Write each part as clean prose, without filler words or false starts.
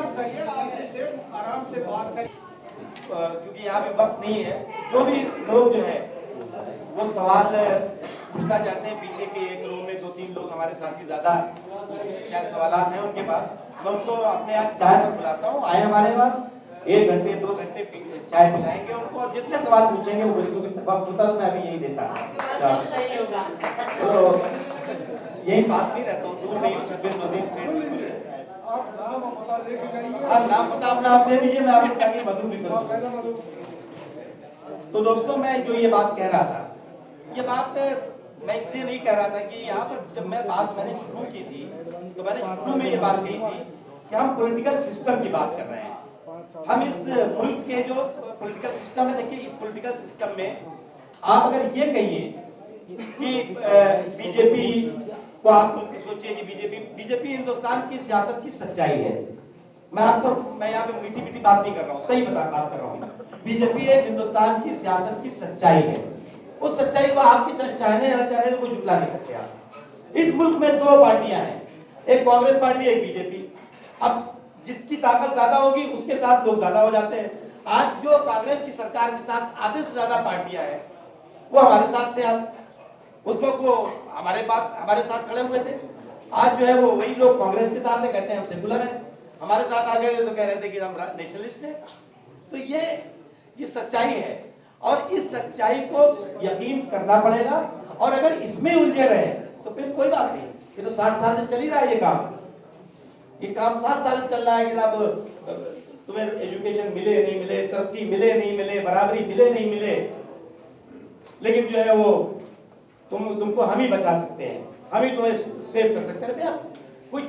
बात करिए, आप से आराम से बात करिए, क्योंकि यहाँ पे वक्त नहीं है। जो भी लोग जो है वो सवाल पूछना चाहते हैं, पीछे के एक रूम में 2-3 लोग हमारे साथी ज्यादा शायद सवाल हैं उनके पास, मैं उनको अपने आप चाय पर बुलाता हूँ, आए हमारे पास 1 घंटे 2 घंटे चाय पिलाएंगे उनको, और जितने सवाल पूछेंगे वो बिल्कुल वक्त होता तो मैं अभी यही देता। तो यही पास नहीं रहता हूँ, दूर नहीं हूँ, 26 स्टेट। आप नाम पता लेके जाइए। हाँ, नाम पता अपना आप दे दीजिए, मैं आपको कहीं मधु भी करूँ। तो दोस्तों, मैं जो ये बात कह रहा था, ये बात मैं इसलिए नहीं कह रहा था कि यहाँ पर जब मैंने शुरू की थी तो मैंने शुरू में ये बात कही थी कि हम पॉलिटिकल सिस्टम की बात कर रहे हैं। हम इस मुल्क के जो पॉलिटिकल सिस्टम है, देखिए इस पॉलिटिकल सिस्टम में आप अगर ये कहिए कि बीजेपी को आप सोचिए कि बीजेपी हिंदुस्तान की सियासत की सच्चाई है। मैं यहाँ पे मीठी मीठी बात नहीं कर रहा हूँ, सही बात कर रहा हूँ। बीजेपी एक हिंदुस्तान की सियासत की सच्चाई है। उस सच्चाई को आपके चाहने या चाहने को झुटला नहीं सकते आप। इस मुल्क में 2 पार्टियां हैं, एक कांग्रेस पार्टी, एक बीजेपी। अब जिसकी ताकत ज्यादा होगी उसके साथ लोग ज्यादा हो जाते हैं। आज जो कांग्रेस की सरकार के साथ आधे से ज्यादा पार्टियां हैं वो हमारे साथ थे। उस वक्त वो हमारे साथ खड़े हुए थे। आज जो है वो वही लोग कांग्रेस के साथ है, कहते हैं हम सेकुलर हैं। हमारे साथ आ गए तो कह रहे थे कि हम नेशनलिस्ट हैं। तो ये सच्चाई है और इस सच्चाई को यकीन करना पड़ेगा। और अगर इसमें उलझे रहे तो फिर कोई बात नहीं, ये तो 60 साल से चल ही रहा है। ये काम 60 साल से चल रहा है कि अब तुम्हें एजुकेशन मिले नहीं मिले, तरक्की मिले नहीं मिले, बराबरी मिले नहीं मिले, लेकिन जो है वो तुमको हम ही बचा सकते हैं, हम ही तुम्हें सेव कर सकते हैं। कोई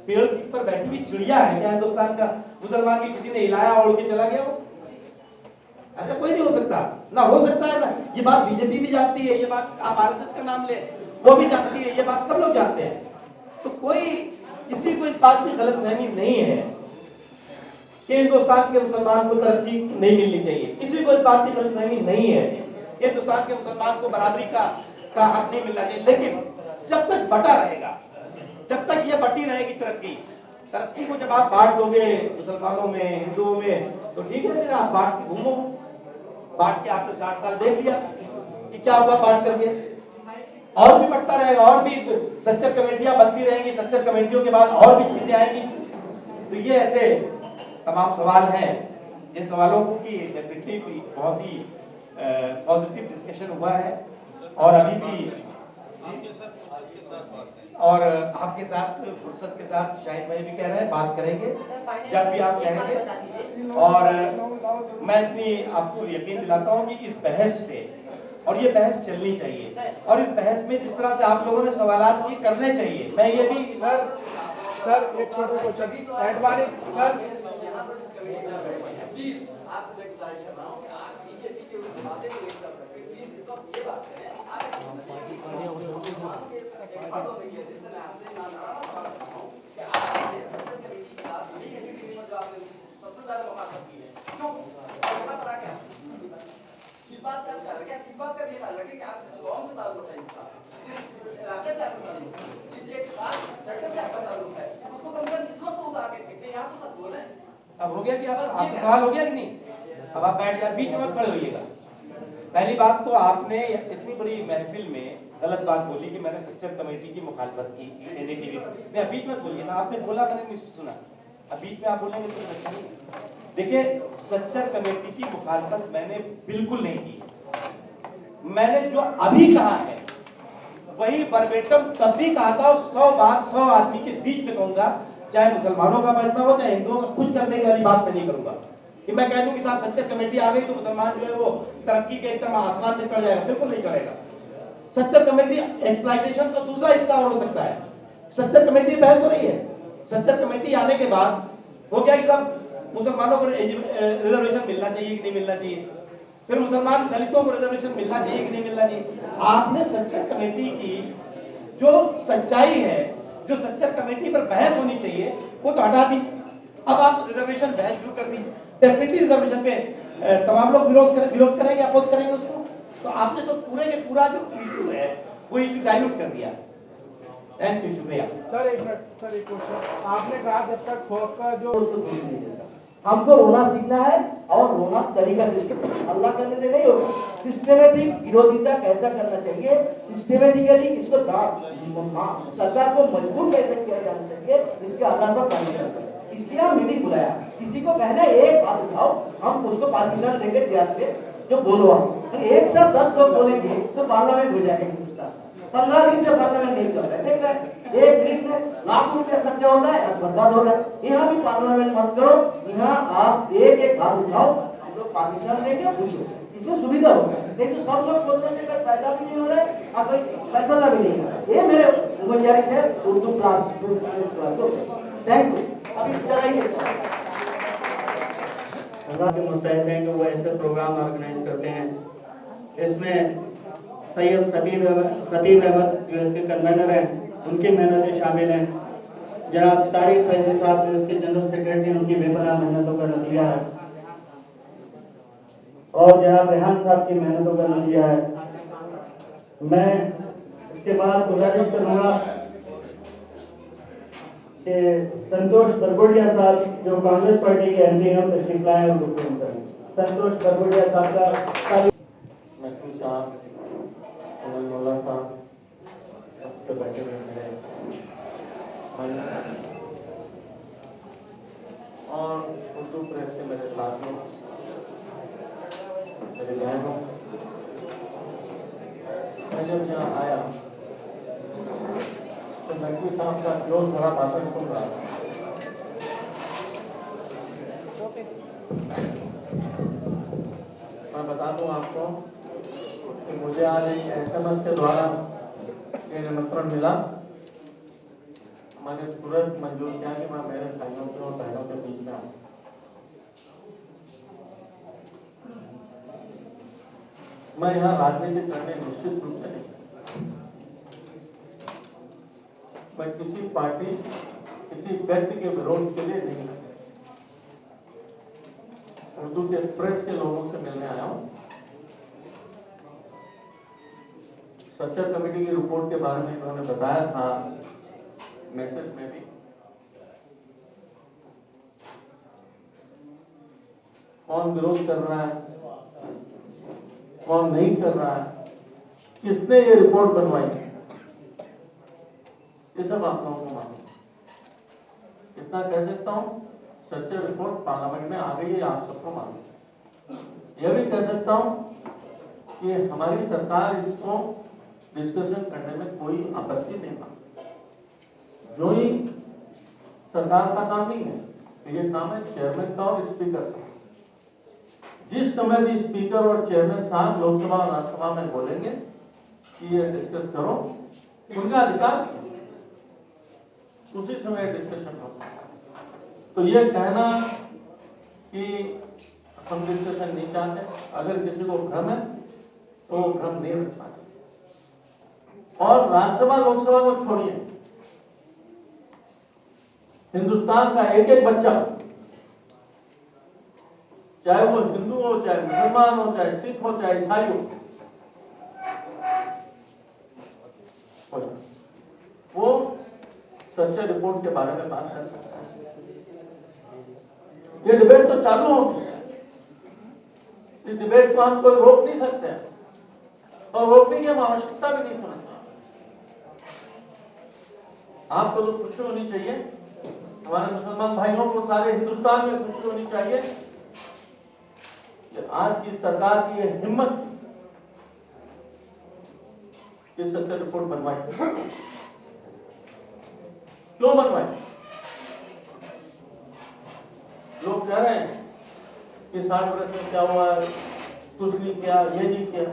पेड़ पर बैठी हुई चिड़िया है क्या हिंदुस्तान का? मुसलमान की किसी ने हिलाया उड़ के चला गया? वो ऐसा कोई नहीं हो सकता, ना हो सकता है ना। ये बात बीजेपी भी जानती है, ये बात आप आरएसएस का नाम ले वो भी जानती है, ये बात सब लोग जानते हैं। तो कोई किसी को इस बात की गलतफहमी नहीं है कि हिंदुस्तान के मुसलमान को तरक्की नहीं मिलनी चाहिए। किसी को इस बात की गलतफहमी नहीं है कि हिंदुस्तान के मुसलमान को बराबरी का हक नहीं मिलना चाहिए। लेकिन जब तक बटा रहेगा, जब तक ये बटी रहेगी तरक्की को जब आप बांट दोगे मुसलमानों में, हिंदुओं में, तो ठीक है, फिर आप बांट के घूमो। बांट के आपने 60 साल देख लिया कि क्या हुआ बांट करके, और भी बढ़ता रहेगा, और भी सच्चर कमेटियां बनती रहेंगी, सच्चर कमेटियों के बाद और भी चीजें आएंगी। तो ये ऐसे तमाम सवाल हैं जिन सवालों की डेफिनेटली बहुत ही पॉजिटिव डिस्कशन हुआ है और अभी भी और आपके साथ फुर्सत के साथ शाहिद भाई भी कह रहे हैं बात करेंगे जब भी आप कहेंगे। और मैं इतनी आपको यकीन दिलाता हूँ कि इस बहस से, और ये बहस चलनी चाहिए, और इस बहस में जिस तरह से आप लोगों ने सवालात किए करने चाहिए। मैं ये भी सर एक छोटा क्वेश्चन एडवाइस सर, प्लीज आपसे एक क्लैरिफिकेशन बनाओ कि आज बीजेपी के उस बातें को लेकर प्लीज इस वक्त ये बात करें आप बातों में ये जिस तरह आपसे मैं रहा हूं कि आप ये सत्तर कमेटी के साथ बड़ी कमेटी में जो आपने सबसे ज्यादा मुखातिब की है, क्यों वहां पर आ गया किस बात का ख्याल रखें, किस बात का भी ख्याल रखें कि आप जिस गांव से ताल्लुक है, इसका जिस इलाके से आपका ताल्लुक है, जिस एक खास सेक्टर से आपका ताल्लुक है, उसको कम से कम इस वक्त उतार के फेंकते। यहाँ तो सब बोले अब हो गया कि आपका सवाल हो गया कि नहीं? अब आप बैठ जाए, बीच में मत खड़े होइएगा। पहली बात तो आपने इतनी बड़ी महफिल में गलत बात बोली कि मैंने सच्चर कमेटी की मुखालफत की एनडीटीवी पर। नहीं, बीच में बोलिए ना, आपने बोला मैंने नहीं सुना। अब बीच में आप बोलेंगे तो अच्छा नहीं। देखिए, सच्चर कमेटी की मुखालफत मैंने बिल्कुल नहीं की। मैंने जो अभी कहा है वही वर्बेटम तब भी कहा था, और 100 बार 100 आदमी के बीच में कहूंगा, चाहे मुसलमानों का मजमा हो चाहे हिंदुओं का। खुश करने वाली बात मैं नहीं करूंगा कि मैं कह दूं कि साहब सच्चर कमेटी आ गई तो मुसलमान जो है वो तरक्की के एकदम आसमान पे चढ़ जाएगा। बिल्कुल नहीं चढ़ेगा। सच्चर कमेटी एक्सप्लॉइटेशन का दूसरा हिस्सा हो सकता है। सच्चर कमेटी बहस हो रही है। सच्चर कमेटी आने के बाद हो गया कि साहब मुसलमानों को रिजर्वेशन मिलना चाहिए कि नहीं मिलना चाहिए, फिर मुसलमान दलितों को रिजर्वेशन मिलना चाहिए कि नहीं मिलना चाहिए। आपने सच्चर कमेटी की जो सच्चाई है, जो सच्चर कमेटी पर बहस होनी चाहिए, वो तो हटा दी। अब आप रिजर्वेशन बहस शुरू कर दी। डेफिनेटली रिजर्वेशन पे तमाम लोग विरोध करेंगे, अपोज करेंगे उसको। तो आपने तो पूरे के पूरा जो इशू है वो इशू डाइल्यूट कर दिया। थैंक यू, शुक्रिया। सर एक मिनट, सर एक क्वेश्चन। आपने कहा जब तक खौफ का जो हमको रोना सीखना है और रोना तरीका से अल्लाह करने से नहीं होगा। सिस्टमेटिक विरोधिता कैसा करना चाहिए, सिस्टमेटिकली इसको सरकार को मजबूर कैसे किया जाना चाहिए, इसके आधार पर काम करना है। इसलिए हम मीटिंग बुलाया। किसी को कहना एक बात उठाओ, हम उसको परमिशन देंगे सियासत से, जो बोलो आप एक साथ 10 लोग बोलेंगे तो पार्लियामेंट हो जाएगा हिंदुस्तान। 15 दिन से पार्लियामेंट नहीं चल रहा है, देख रहे हैं 1 मिनट में लाखों रुपया खर्चा होता है, अब बर्बाद हो रहा है। यहाँ भी पार्लियामेंट मत करो, यहाँ आप एक हाथ उठाओ, हम लोग परमिशन लेंगे, पूछो, इसमें सुविधा होगा। नहीं तो सब लोग बोलने से कोई फायदा भी नहीं हो रहा है और कोई फैसला भी नहीं हो रहा है। ये मेरे गुजारिश है उर्दू क्लास को। Thank you. अभी चलाइए। के मुस्तैद हैं कि वो ऐसे प्रोग्राम ऑर्गेनाइज करते हैं। इसमें सैयद खतीब अहमद जो इसके कन्वेनर हैं, उनकी मेहनतें शामिल हैं। जनाब तारिक फैजी साहब जो इसके जनरल सेक्रेटरी, उनकी बेपनाह मेहनतों का नतीजा है। और जनाब रेहान साहब की मेहनतों का नतीजा है। मैं इसके बाद गुजारिश करूँगा कि संतोष बरगोडिया साहब जो कांग्रेस पार्टी के एमपी हैं, तशरीफ लाए और गुफ्तगू करें। संतोष बरगोडिया साहब का महफूज साहब, अमल मोल्ला साहब तो बैठे हुए मेरे और उर्दू प्रेस के मेरे साथियों, मेरे बहनों, मैं जब यहाँ आया तो महफूज साहब का जोश भरा भाषण सुन रहा था। मैं बता दूं आपको कि मुझे आज एक SMS के द्वारा ये निमंत्रण मिला। मैंने तुरंत मंजूर किया कि मैं मेरे भाइयों के और बहनों के बीच में आऊँ। मैं यहाँ राजनीति करने निश्चित रूप से नहीं, मैं किसी पार्टी, किसी व्यक्ति के विरोध के लिए नहीं, उर्दू के प्रेस के लोगों से मिलने आया हूँ। सच्चर कमेटी की रिपोर्ट के बारे में इन्होंने बताया था मैसेज में भी। कौन विरोध कर रहा है, कौन नहीं कर रहा है, किसने ये रिपोर्ट बनवाई है, ये सब आप लोगों को मालूम। इतना कह सकता हूं, सच्चर रिपोर्ट पार्लियामेंट में आ गई है, आप सबको मालूम। यह भी कह सकता हूं कि हमारी सरकार इसको डिस्कशन करने में कोई आपत्ति नहीं मानती। जो ही सरकार का काम नहीं है, ये काम है चेयरमैन का और स्पीकर का। जिस समय भी स्पीकर और चेयरमैन साहब लोकसभा और राज्यसभा में बोलेंगे कि ये डिस्कस करो, उनका अधिकार उसी समय डिस्कशन हो सकता है। तो ये कहना कि हम डिस्कशन नहीं चाहते, अगर किसी को भ्रम है तो वो भ्रम नहीं रखना चाहिए। और राज्यसभा लोकसभा को छोड़िए, हिंदुस्तान का एक एक बच्चा, चाहे वो हिंदू हो, चाहे मुसलमान हो, चाहे सिख हो, चाहे ईसाई हो, वो सच्चे रिपोर्ट के बारे में बात कर सकता है। ये डिबेट तो चालू होगी, इस डिबेट को हम कोई रोक नहीं सकते हैं और रोकने की हम आवश्यकता भी नहीं समझते। आपको तो खुशी होनी चाहिए, हमारे मुसलमान भाइयों को सारे हिंदुस्तान में खुशी होनी चाहिए कि आज की सरकार की ये हिम्मत कि सच्चा रिपोर्ट बनवाई। क्यों बनवाई? लोग कह रहे हैं कि 60 वर्ष में क्या हुआ, कुछ नहीं किया, ये नहीं किया,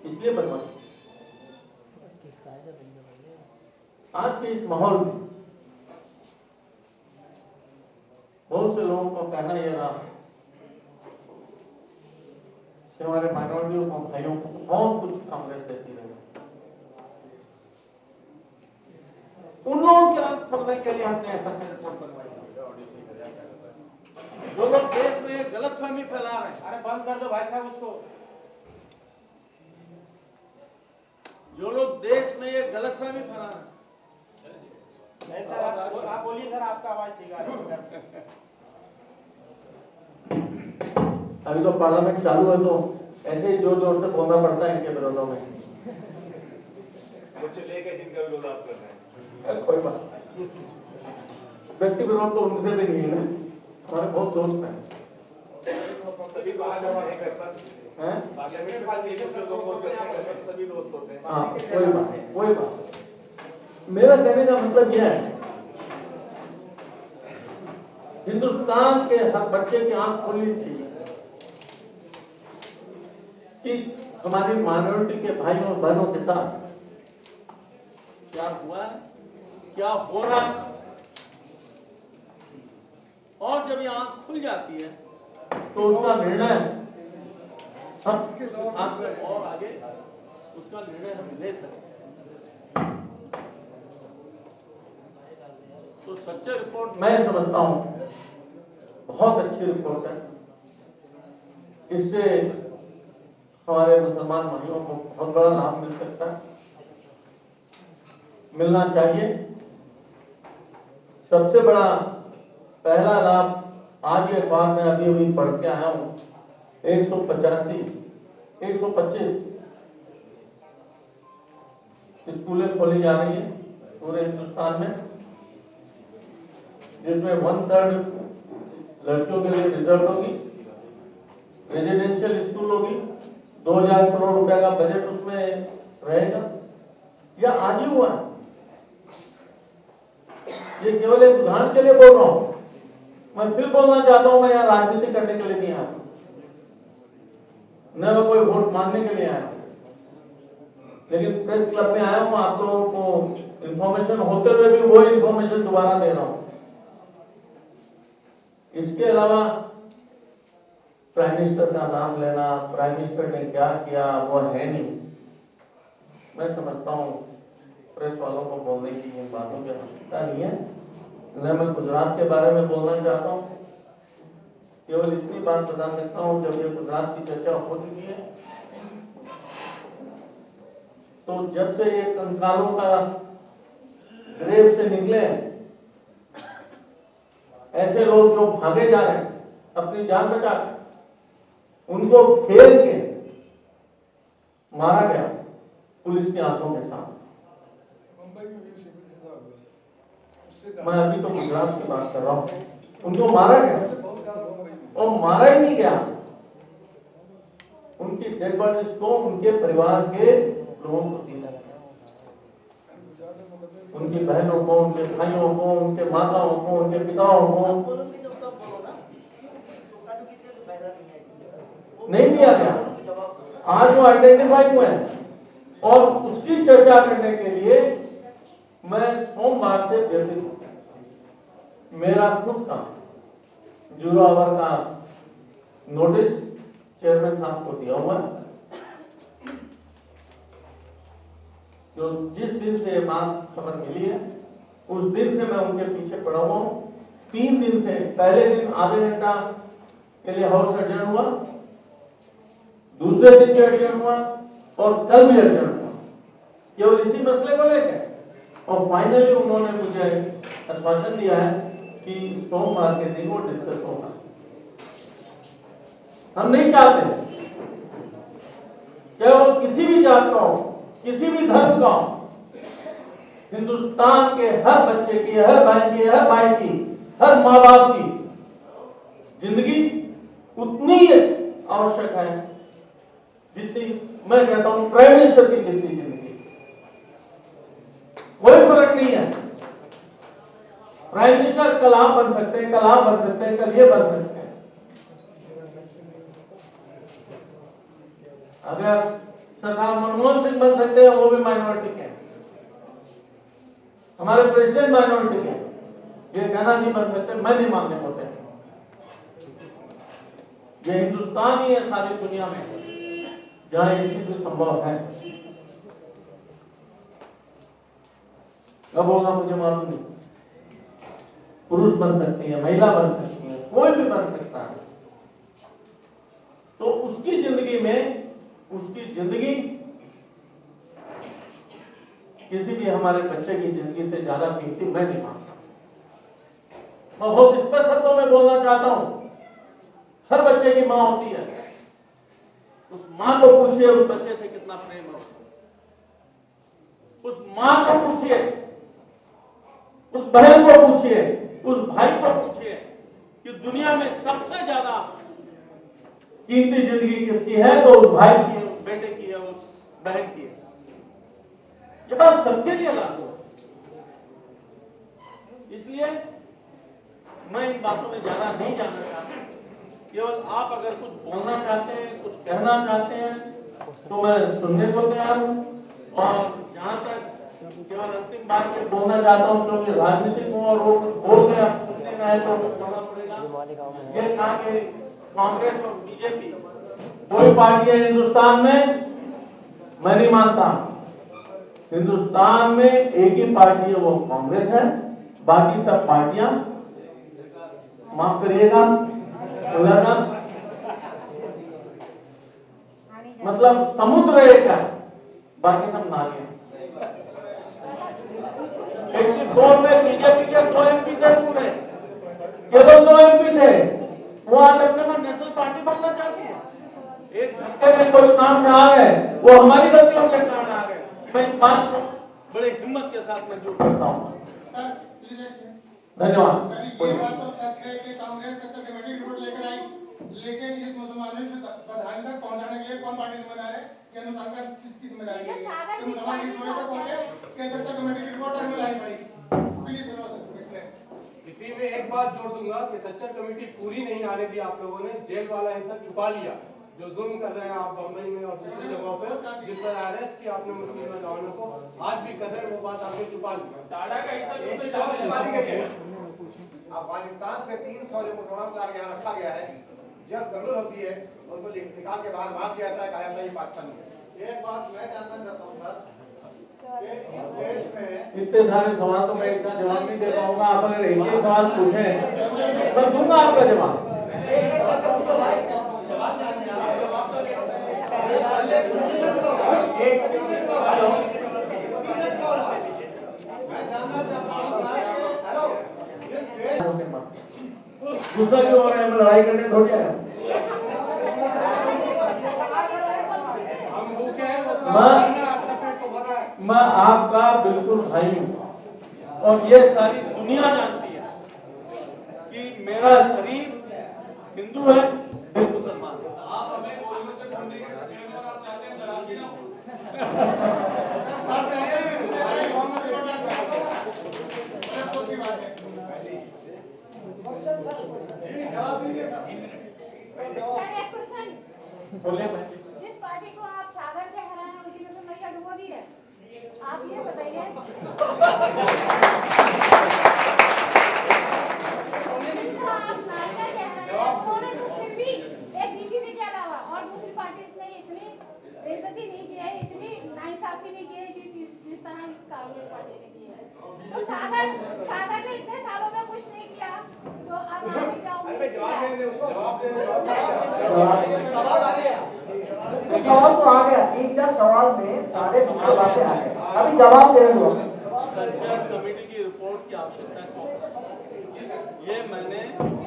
इसलिए बनवाई। आज के इस माहौल में बहुत से लोगों को कहना यह रहा कि हमारे माइनॉरिटियों को, भाइयों को बहुत कुछ कांग्रेस देती रही, उन लोगों की आंख खोलने के लिए हमने ऐसा रिपोर्ट बनवाई। जो लोग देश में गलतफहमी फैला रहे हैं, अरे बंद कर दो भाई साहब उसको। जो लोग देश में ये गलतफहमी फैला रहे हैं। नहीं सर, आप बोलिए सर, आपका आवाज ठीक आ रहा है। अभी तो पार्लियामेंट चालू है तो ऐसे ही जोर जोर से बोलना पड़ता है इनके विरोधों में। कुछ लेके जिनका विरोध आप कर रहे हैं। कोई बात नहीं। व्यक्ति विरोध तो उनसे भी नहीं है ना, हमारे बहुत दोस्त हैं। सभी को आज हम एक घर पर हैं? पार्लियामेंट में साथ एक दूसरे लोगों से अपने घर पर सभी दोस्त होते हैं। हाँ, कोई बात नहीं, कोई बात नहीं। मेरा कहने का मतलब यह है, हिंदुस्तान के हर बच्चे की आंख खोलनी चाहिए कि हमारी माइनॉरिटी के भाइयों और बहनों के साथ क्या हुआ है, क्या हो रहा है। और जब ये आंख खुल जाती है तो उसका निर्णय हम आपसे और आगे उसका निर्णय हम ले सकते हैं। तो सच्चे रिपोर्ट मैं समझता हूं बहुत अच्छी रिपोर्ट है। इससे हमारे मुसलमान भाइयों को बहुत बड़ा लाभ मिल सकता है, मिलना चाहिए। सबसे बड़ा पहला लाभ आज ये अखबार में अभी अभी पढ़ के आया हूं, 125 स्कूलें खोली जा रही है पूरे हिंदुस्तान में, जिसमें 1/3 लड़कियों के लिए रिजर्व होगी, रेजिडेंशियल स्कूल होगी, 2000 करोड़ रुपए का बजट उसमें रहेगा। यह आज ही हुआ है, ये केवल एक उदाहरण के लिए बोल रहा हूं। मैं फिर बोलना चाहता हूं, मैं यहाँ राजनीति करने के लिए नहीं आया, न मैं कोई वोट मांगने के लिए आया, लेकिन प्रेस क्लब में आया हूं आप लोगों को इंफॉर्मेशन होते हुए भी वो इंफॉर्मेशन दोबारा दे रहा हूं। इसके अलावा प्राइम मिनिस्टर का नाम लेना, प्राइम मिनिस्टर ने क्या किया वो है नहीं। मैं समझता हूँ प्रेस वालों को बोलने की इन बातों की आवश्यकता नहीं है। मैं गुजरात के बारे में बोलना चाहता हूँ, केवल इतनी बात बता सकता हूँ, जब ये गुजरात की चर्चा हो चुकी है तो जब से ये कंकालों का ग्रेव से निकले ऐसे लोग जो भागे जा रहे हैं अपनी जान बचा के, उनको खेल के मारा गया पुलिस की आंखों के सामने। मैं अभी तो गुजरात की बात कर रहा हूं, उनको मारा गया और मारा ही नहीं गया, उनकी डेड बॉडीज को उनके परिवार के लोगों को दिया, उनकी बहनों को, उनके भाइयों को, उनके माताओं को, उनके पिताओं को नहीं दिया गया। आज वो आइडेंटिफाई हुए हैं और उसकी चर्चा करने के लिए मैं सोमवार से व्यतीत हूं। मेरा खुद का 0 आवर का नोटिस चेयरमैन साहब को दिया हुआ है। जो जिस दिन से ये बात खबर मिली है उस दिन से मैं उनके पीछे पड़ा हुआ हूं। 3 दिन से, पहले दिन आधे घंटा के लिए हाउस एडजर्न हुआ, दूसरे दिन भी एडजर्न हुआ और कल भी एडजर्न हुआ, केवल इसी मसले को लेकर। और फाइनली उन्होंने मुझे आश्वासन दिया है कि सोमवार के दिन वो डिस्कस होगा। हम नहीं चाहते चाहे वो किसी भी जात का हो, किसी भी धर्म का हो, हिंदुस्तान के हर बच्चे की, हर बहन की, हर भाई की, हर माँ बाप की जिंदगी उतनी आवश्यक है जितनी, मैं कहता हूं, प्राइम मिनिस्टर की जितनी जिंदगी। कोई फर्क नहीं है। प्राइम मिनिस्टर कल आप बन सकते हैं, कल आप बन सकते हैं, कल ये बन सकते हैं। अगर सरदार मनमोहन सिंह बन सकते हैं, वो भी माइनॉरिटी के, हमारे प्रेसिडेंट माइनॉरिटी के, ये कहना नहीं बन सकते, मैं नहीं मानने होते। ये हिंदुस्तान ही है सारी दुनिया में जहां ये चीज संभव है। कब होगा मुझे मालूम नहीं। पुरुष बन सकती है, महिला बन सकती है, कोई भी बन सकता है। तो उसकी जिंदगी में, उसकी जिंदगी किसी भी हमारे बच्चे की जिंदगी से ज्यादा कीमती मैं नहीं मानता। मैं बहुत स्पष्ट शब्दों में बोलना चाहता हूं, हर बच्चे की मां होती है, उस मां को पूछिए उस बच्चे से कितना प्रेम है, उस मां को पूछिए, उस बहन को पूछिए, उस भाई को पूछिए कि दुनिया में सबसे ज्यादा कीमती जिंदगी किसकी है, तो उस भाई की है, उस बेटे की है, उस बहन की है। ये बात सबके लिए लागू है। इसलिए मैं इन बातों में ज्यादा नहीं जाना चाहता। केवल आप अगर कुछ बोलना चाहते हैं, कुछ कहना चाहते हैं तो मैं सुनने को तैयार हूं। और जहां तक केवल अंतिम बात में बोलना चाहता हूं, क्योंकि राजनीतिक हूं और वो कुछ बोल गए, आप सुनने में आए तो बोलना पड़ेगा। ये कहा कि कांग्रेस और बीजेपी दो ही पार्टियां हिंदुस्तान में, मैं नहीं मानता। हिंदुस्तान में एक ही पार्टी है, वो कांग्रेस है। बाकी सब पार्टियां, माफ करिएगा, मतलब समुद्र एक है, बाकी सब नालियां। 84 में बीजेपी के 2 MP थे पूरे, केवल 2 MP थे। वो आज अपने को नेशनल पार्टी बनना चाहती है। एक घंटे में कोई काम आ गए, वो हमारी गलतियों के कारण आ गए। मैं इस बात को बड़े हिम्मत के साथ मंजूर करता हूँ। धन्यवाद। ये बात तो सच है कि कांग्रेस सेक्टर कमेटी रिपोर्ट लेकर आई, लेकिन इस मुसलमानों से प्रधान तक पहुंचाने के लिए कौन पार्टी जिम्मेदार है? कि अनुसार का किसकी जिम्मेदारी है? कि मुसलमान इस मोड़ तक पहुंचे कि सेक्टर कमेटी की रिपोर्ट तक लानी पड़ी। प्लीज इसी में एक बात जोड़ दूंगा कि सच्चर कमेटी पूरी नहीं आने दी आप लोगों ने, जेल वाला हिस्सा छुपा लिया। जो जुल्म कर रहे हैं आप बम्बई में और दूसरी जगहों पे, जिस पर अरेस्ट किया आपने मुस्लिम नौजवानों को, आज भी कर रहे हैं, वो बात आपने छुपा ली। टाटा का हिस्सा अफगानिस्तान से 300 जो मुसलमानों को यहाँ रखा गया है, जब जरूरत होती है उनको निकाल के बाहर मार दिया जाता है, कहा जाता है ये पाकिस्तानी है। एक बात मैं जानना चाहता हूँ सर, इस देश में इतने सारे सवाल तो मैं एक साथ जवाब नहीं दे पाऊंगा। आप अगर एक ही सवाल पूछें तो दूंगा आपका जवाब। दूसरा क्यों हो रहा है? लड़ाई करने थोड़ी है। मैं आपका बिल्कुल भाई हूँ और ये सारी दुनिया जानती है कि मेरा शरीर हिंदू है, दिल मुसलमान है। आप हमें गोलियों से ढूंढने के लिए और आप चाहते हैं जवाब भी ना हो। बोलिए भाई। जिस पार्टी को आप सागर कह रहे हैं उसी में तो नैया डुबो दी है। आप ये बताइए आप सागर कह रहे हैं, उन्होंने फिर भी एक बीजेपी के अलावा और दूसरी पार्टी ने इतनी बेइज्जती नहीं की है, इतनी नाइंसाफी नहीं की है जिस तरह इस कांग्रेस पार्टी ने की है। तो सागर ने इतने सालों में कुछ नहीं किया, तो अब आगे क्या उम्मीद सवाल तो आ गया, 3-4 सवाल में सारे बातें आ गए, अभी जवाब दे दो। कमेटी की रिपोर्ट की आवश्यकता है, ये मैंने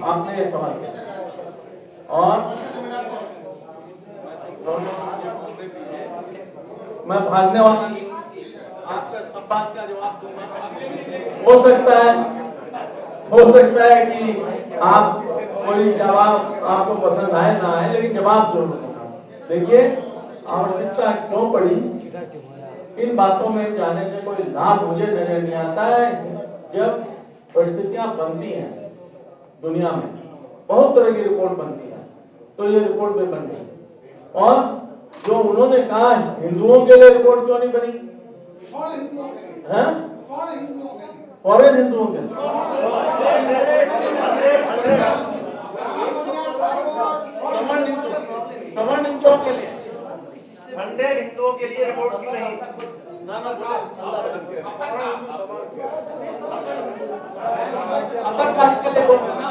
आपने ये सवाल किया और मैं भागने वाला नहीं, आपका सब बात का जवाब दूंगा। हो सकता है कि आप कोई जवाब आपको पसंद आए ना आए, लेकिन जवाब जरूर दूंगा। देखिए, आवश्यकता क्यों पड़ी, इन बातों में जाने से कोई लाभ मुझे नजर नहीं आता है। जब परिस्थितियां बनती हैं दुनिया में, बहुत तरह की रिपोर्ट बनती है, तो ये रिपोर्ट भी बन गई। और जो उन्होंने कहा हिंदुओं के लिए रिपोर्ट क्यों नहीं बनी? फॉरेन हिंदुओं के सवर्ण हिंदुओं के लिए, हंड्रेड हिंदुओं के लिए रिपोर्ट क्यों नहीं? अपर कास्ट के लिए बोल रहे ना,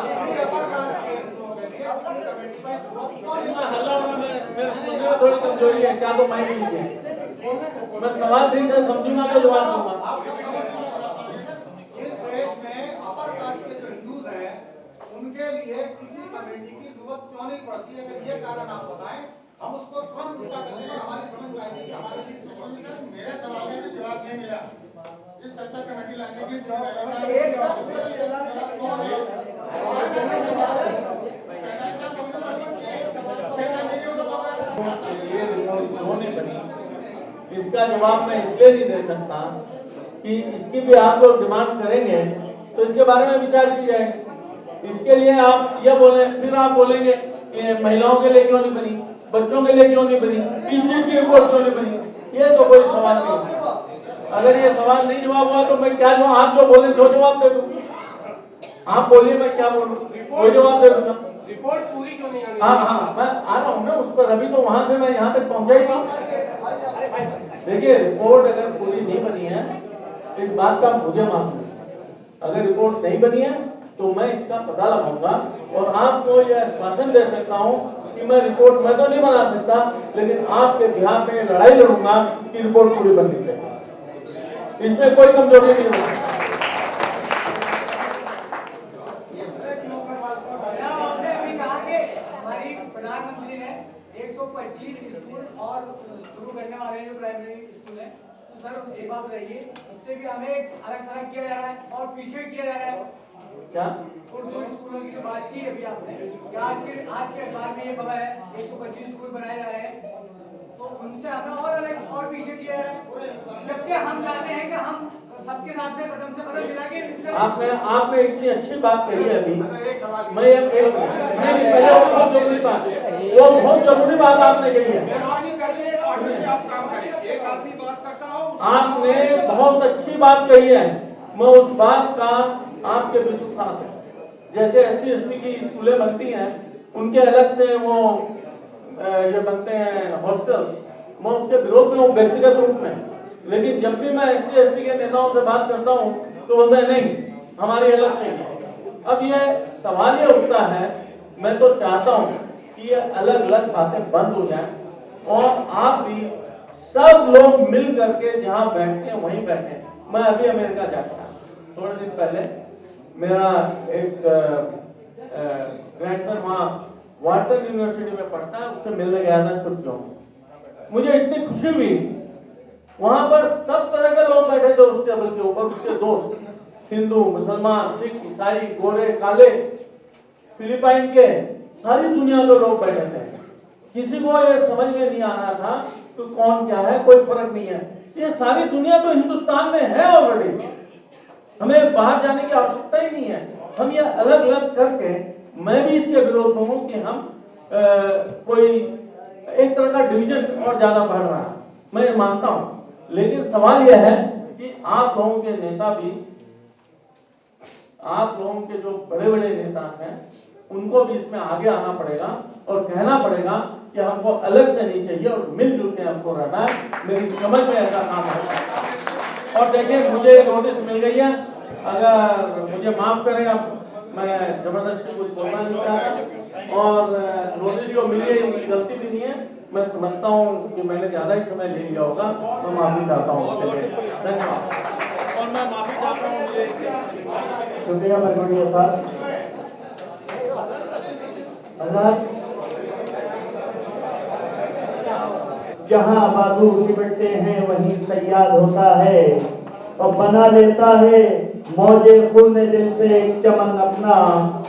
हल्ला होना मेरे सुनने में थोड़ी कमजोरी है, क्या तो माइक लीजिए। मैं सवाल ठीक से समझूंगा तो जवाब दूंगा। इस देश में अपर कास्ट के जो हिंदूज हैं उनके लिए किसी कमेटी की जरूरत क्यों नहीं पड़ती? अगर ये कारण आप बताएं हम उसको तुरंत उल्टा कर देंगे, हमारी समझ में आएगी कि हमारे लिए मेरे सवाल का भी जवाब नहीं मिला। इस सच्चा कमेटी लाने की एक साथ इसका जवाब मैं इसलिए नहीं दे सकता कि इसकी भी आप लोग डिमांड करेंगे तो इसके बारे में विचार की जाए। इसके लिए आप ये बोले, फिर आप बोलेंगे कि महिलाओं के लिए क्यों नहीं बनी, बच्चों के लिए क्यों नहीं बनी, टीचर की रिपोर्ट क्यों नहीं बनी। ये तो कोई सवाल नहीं। अगर ये सवाल नहीं जवाब हुआ तो मैं क्या जो आप जो बोले जो जवाब दे दूं। आप बोलिए मैं क्या बोलूं, कोई जवाब दे दूंगा। रिपोर्ट पूरी क्यों नहीं आनी? हाँ मैं आ रहा हूँ ना उस पर, अभी तो वहां से मैं यहाँ तक पहुंचा ही नहीं। देखिए रिपोर्ट अगर पूरी नहीं बनी है इस बात का मुझे मालूम है। अगर रिपोर्ट नहीं बनी है तो मैं इसका पता लगाऊंगा और आपको यह आश्वासन दे सकता हूँ कि मैं रिपोर्ट मैं तो नहीं बना सकता लेकिन आपके बिहार में लड़ाई लड़ूंगा कि रिपोर्ट पूरी बननी चाहिए। इसमें कोई कमजोरी नहीं होगी। आपने अभी कहा कि हमारी प्रधानमंत्री ने 125 स्कूल और शुरू करने वाले जो प्राइमरी स्कूल है, तो सर एक बात बताइए, इससे भी हमें अलग थलग किया जा रहा है और पीछे किया जा रहा है। क्या उर्दू स्कूलों की जो बात की अभी आपने, कि आज के अखबार में ये खबर है 125 स्कूल बनाए जा रहे हैं, तो उनसे हमें और अलग और पीछे किया है, जबकि हम चाहते हैं कि हम सबके साथ में कदम से कदम मिला के आपने इतनी अच्छी बात कही है अभी। मैं एक पहले वो बहुत जरूरी बात है, वो बहुत जरूरी बात आपने कही है। आपने बहुत अच्छी बात कही है, मैं उस बात का आपके बिल्कुल साथ है। जैसे SC/ST की स्कूलें बनती हैं उनके अलग से वो ये बनते हैं हॉस्टल, मैं उसके विरोध में हूँ व्यक्तिगत रूप में। लेकिन जब भी मैं SC/ST के नेताओं से बात करता हूँ तो बोलते हैं नहीं हमारी अलग चाहिए। अब ये सवाल ये उठता है, मैं तो चाहता हूँ कि ये अलग अलग बातें बंद हो जाएं और आप भी सब लोग मिल करके जहाँ बैठते हैं वहीं बैठे। मैं अभी अमेरिका जाता हूँ, थोड़े दिन पहले मेरा एक ग्रैंडसन वहाँ वाटन यूनिवर्सिटी में पढ़ता है, उससे मिलने गया था छुट्टियों में। मुझे इतनी खुशी हुई, वहां पर सब तरह के लोग बैठे थे उस टेबल के ऊपर, उसके दोस्त हिंदू मुसलमान सिख ईसाई गोरे काले फिलिपाइन के सारी दुनिया के लोग बैठे थे। किसी को ये समझ में नहीं आ रहा था कि कौन क्या है, कोई फर्क नहीं है। ये सारी दुनिया तो हिंदुस्तान में है ऑलरेडी, हमें बाहर जाने की आवश्यकता ही नहीं है। हम ये अलग अलग करके, मैं भी इसके विरोध में हूँ कि हम कोई एक तरह का डिवीजन और ज्यादा बढ़ रहा है, मैं मानता हूँ। लेकिन सवाल यह है कि आप लोगों के नेता भी, आप लोगों के जो बड़े बड़े नेता हैं उनको भी इसमें आगे आना पड़ेगा और कहना पड़ेगा कि हमको अलग से नहीं चाहिए और मिलजुल के हमको रहना है। मेरी समझ में ऐसा काम है। और देखिए मुझे नोटिस मिल गई है, अगर मुझे माफ करें, अब मैं जबरदस्ती कुछ बोलना नहीं चाहता और नोटिस जो मिली है उनकी गलती भी नहीं है। मैं समझता हूँ कि मैंने ज्यादा ही समय ले लिया होगा तो माफी चाहता हूँ। धन्यवाद। और मैं माफी चाहता हूँ, शुक्रिया माननीय साहब। जहाँ बाजू सिमटते हैं वहीं सयाद होता है और बना लेता है मौजे खुलने दिल से एक चमन अपना,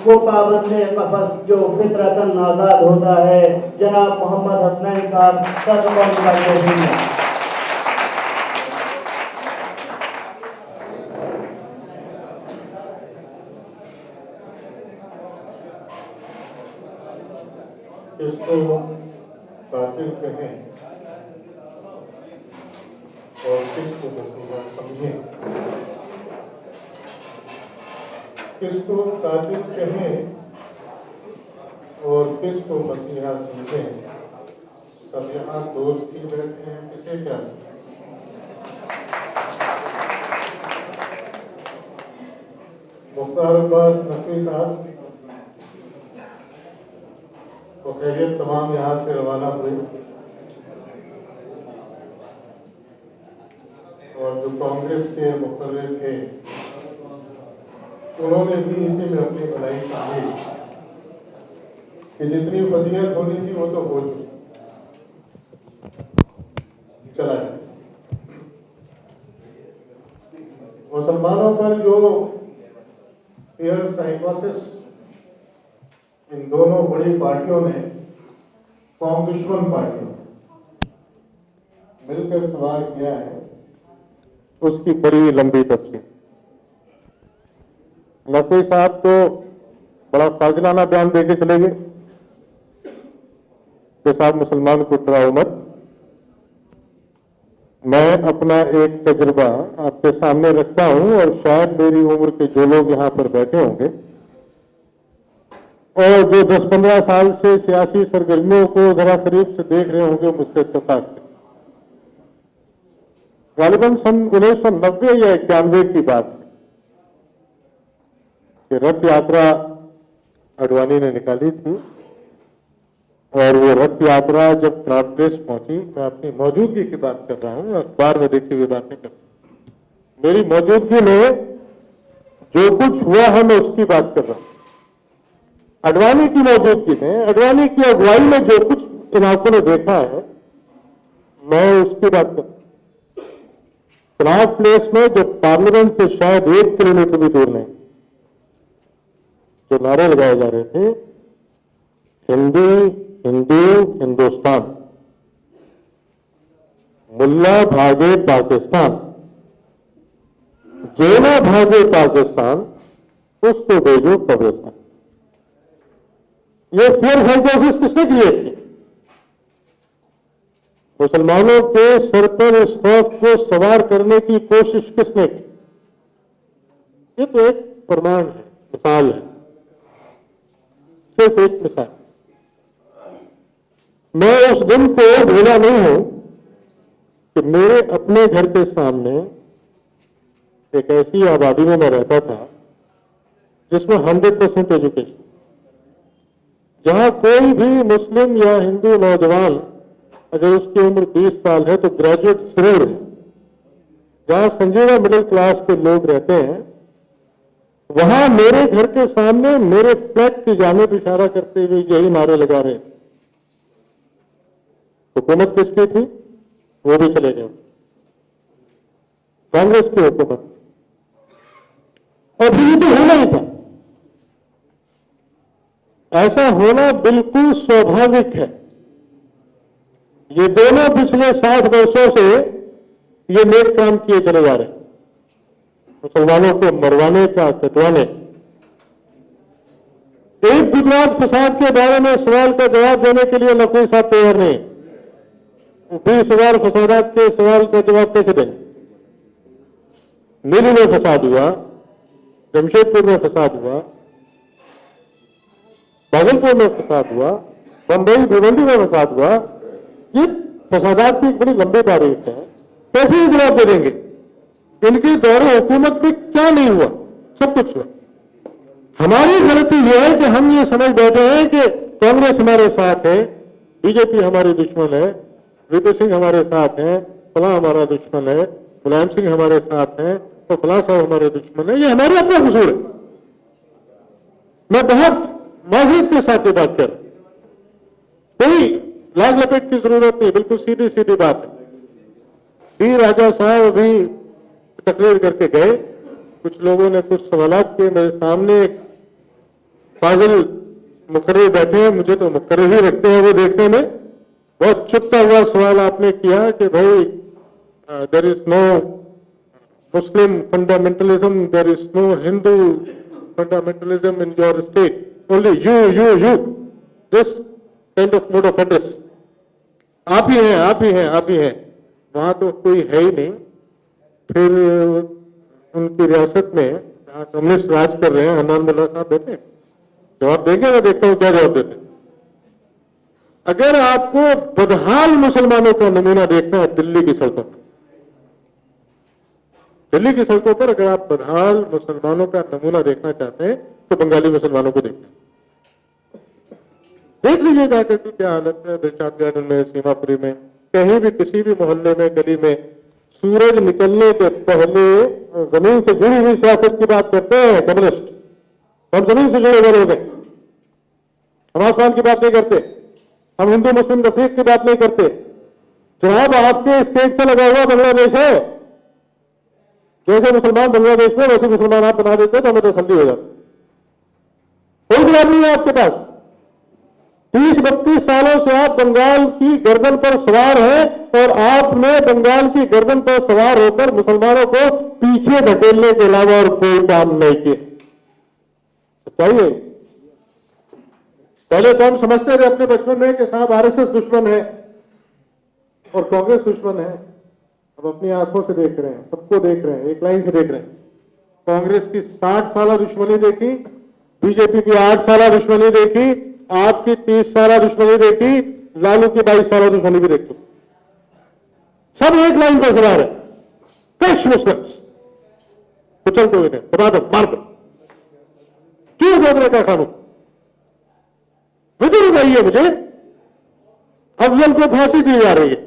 वो पाबंदे कफस जो फितरतन आजाद होता है। जनाब मोहम्मद हसनैन साहब इसको कातिल कहें और किसको मसीहा समझें, किसको कातिल कहें और किसको मसीहा समझें। सब यहाँ दोस्त ही बैठे हैं, किसे क्या मुख्तार अब्बास नकवी साहब तो खैरियत तमाम यहाँ से रवाना हुए। जो कांग्रेस के मुखर्रे थे उन्होंने भी इसी में अपनी भलाई समझी कि जितनी फजीहत होनी थी वो तो हो चुकी, चला जाए। मुसलमानों पर जो फियर साइकोसिस इन दोनों बड़ी पार्टियों ने, कौम दुश्मन पार्टियों मिलकर सवार किया है, उसकी बड़ी लंबी तफसील। नकवी साहब तो बड़ा फाजिलाना बयान देके चले गए कि साहब मुसलमान को डराओ मत। मैं अपना एक तजुर्बा आपके सामने रखता हूं और शायद मेरी उम्र के जो लोग यहां पर बैठे होंगे और जो 10-15 साल से सियासी सरगर्मियों को जरा करीब से देख रहे होंगे, मुझसे इत्तेफाक है। गालिबन सन 1990 या 91 की बात है कि रथ यात्रा अडवाणी ने निकाली थी और वो रथ यात्रा जब क्रांत प्लेस पहुंची, मैं अपनी मौजूदगी की बात कर रहा हूं, अखबार में देखी हुई बात नहीं कर रहा, मेरी मौजूदगी में जो कुछ हुआ है मैं उसकी बात कर रहा हूं। अडवाणी की मौजूदगी में, अडवाणी की अगुवाई में जो कुछ इन आंखों ने देखा है, मैं उसकी बात कर रहा हूं। क्रांत प्लेस में जो पार्लियामेंट से शायद 1 किलोमीटर भी दूर नहीं, जो नारे लगाए जा रहे थे, हिंदी हिंदू हिंदुस्तान, मुल्ला भागे पाकिस्तान, जो ना भागे पाकिस्तान उसको भेजो कब्रिस्तान। ये फियर साइकोसिस किसने क्रिएट की? मुसलमानों के सर पर इस खौफ को सवार करने की कोशिश किसने की? ये तो एक प्रमाण है, मिसाल है, सिर्फ एक मिसाल। मैं उस दिन को भूला नहीं हूं कि मेरे अपने घर के सामने एक ऐसी आबादी में मैं रहता था जिसमें 100% एजुकेशन, जहां कोई भी मुस्लिम या हिंदू नौजवान अगर उसकी उम्र 20 साल है तो ग्रेजुएट जरूर है, जहां संजीदा मिडिल क्लास के लोग रहते हैं, वहां मेरे घर के सामने मेरे फ्लैट की जानिब इशारा करते हुए यही नारे लगा रहे थे। हुकूमत किसकी थी? वो भी चले गए, कांग्रेस की हुकूमत। और ये तो होना ही था, ऐसा होना बिल्कुल स्वाभाविक है। ये दोनों पिछले 60 वर्षों से ये नेक काम किए चले जा रहे हैं, मुसलमानों को मरवाने का, कटवाने। एक गुजरात फसाद के बारे में सवाल का जवाब देने के लिए नकवी साहब तैयार नहीं। 20,000 फसादात के सवाल का जवाब कैसे देंगे? नीली में फसाद हुआ, जमशेदपुर में फसाद हुआ, भागलपुर में फसाद हुआ, बंबई भिवंडी में फसाद हुआ। ये फसादात की एक बड़ी लंबी तारीख है, कैसे ये जवाब दे देंगे? इनके दौरे हुकूमत में क्या नहीं हुआ? सब कुछ हुआ। हमारी गलती यह है कि हम ये समझ बैठे हैं कि कांग्रेस हमारे साथ है, बीजेपी हमारी दुश्मन है, वीपी सिंह हमारे साथ हैं, फला हमारा दुश्मन है, मुलायम सिंह हमारे साथ हैं, तो फला साहब हमारे दुश्मन है। ये हमारे अपना कसूर है। मैं बहुत माजरत के साथ ये बात कर, कोई लाग लपेट की जरूरत नहीं, बिल्कुल सीधी सीधी बात है। डी राजा साहब अभी तकरीर करके गए, कुछ लोगों ने कुछ सवालात किए, मेरे सामने एक फाजिल मुखर्री बैठे हैं, मुझे तो मुखर्री ही लगते हैं वो देखने में। बहुत चुपता हुआ सवाल आपने किया कि भाई there is no Muslim fundamentalism, there is no Hindu fundamentalism in your state, only you this kind of mode of address. आप ही हैं, आप ही हैं, आप ही हैं, वहां तो कोई है ही नहीं। फिर उनकी रियासत में जहां कम्युनिस्ट राज कर रहे हैं, हन्नान मुल्ला साहब बैठे, जवाब देंगे? मैं देखता हूं क्या जवाब देते। अगर आपको बदहाल मुसलमानों का नमूना देखना है दिल्ली की सड़कों पर, दिल्ली की सड़कों पर अगर आप बदहाल मुसलमानों का नमूना देखना चाहते हैं तो बंगाली मुसलमानों को देखते, देख लीजिए जाकर के क्या हालत है। दिलशाद गार्डन में, सीमापुरी में, कहीं भी किसी भी मोहल्ले में, गली में सूरज निकलने के पहले जमीन से जुड़ी हुई सियासत की बात करते हैं कम्युनिस्ट। हम जमीन से जुड़े हुए लोग हैं, हम आसमान की बात नहीं करते, हम हिंदू मुस्लिम तफरीक की बात नहीं करते। जनाब आपके स्टेट से लगा हुआ बांग्लादेश है, जैसे मुसलमान बांग्लादेश में वैसे मुसलमान आप बना देते तो हमें तसल्ली हो जाती। कोई जवाब नहीं है आपके पास। 30-32 सालों से आप बंगाल की गर्दन पर सवार हैं और आपने बंगाल की गर्दन पर सवार होकर मुसलमानों को पीछे धकेलने के अलावा और कोई काम नहीं किए। सच्चाई है। पहले तो हम समझते थे अपने बचपन में कि साहब आरएसएस दुश्मन है और कांग्रेस दुश्मन है। अब अपनी आंखों से देख रहे हैं, सबको देख रहे हैं, एक लाइन से देख रहे हैं। कांग्रेस की 60 साल दुश्मनी देखी, बीजेपी की 8 साल दुश्मनी देखी, आपकी 30 साल दुश्मनी देखी, लालू की 22 साल दुश्मनी भी देखी। सब एक लाइन पर सवार है, कैश मुस्लिम्स कुचलते हुए दबा दो, मार दो। क्यों बोलने का कानून मुझे बताइए। मुझे अफजल को फांसी दी जा रही है,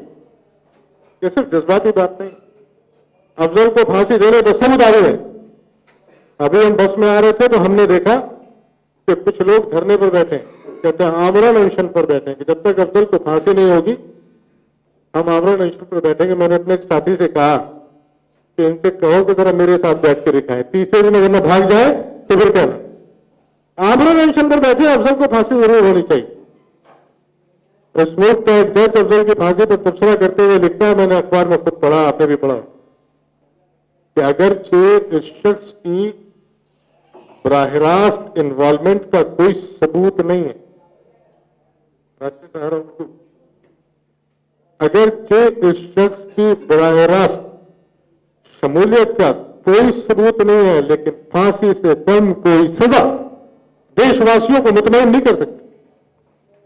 ये सिर्फ जज्बाती बात नहीं। अफजल को फांसी देने तो सब उतारे हैं। अभी हम बस में आ रहे थे तो हमने देखा कि कुछ लोग धरने पर बैठे, कहते हैं आमरण अनशन पर बैठे कि जब तक अफजल को फांसी नहीं होगी हम आमरण अनशन पर बैठेंगे। मैंने अपने एक साथी से कहा कि इनसे कहो कि जरा मेरे साथ बैठ के दिखाएं, तीसरे दिन अगर मैं भाग जाए तो फिर कहना। आमरण अनशन पर बैठे, अफजल को फांसी जरूर होनी चाहिए। इस मुल्क का एक जज अफजल की फांसी पर तबसरा करते हुए लिखता है, मैंने अखबार में खुद पढ़ा, आपने भी पढ़ा, कि अगरचे इस शख्स की बराह रास्त इन्वॉल्वमेंट का कोई सबूत नहीं है, अगरचे इस शख्स की बराह रास्त शमूलियत का कोई सबूत नहीं है, लेकिन फांसी से कम कोई सजा देशवासियों को मुतमईन नहीं कर सकती।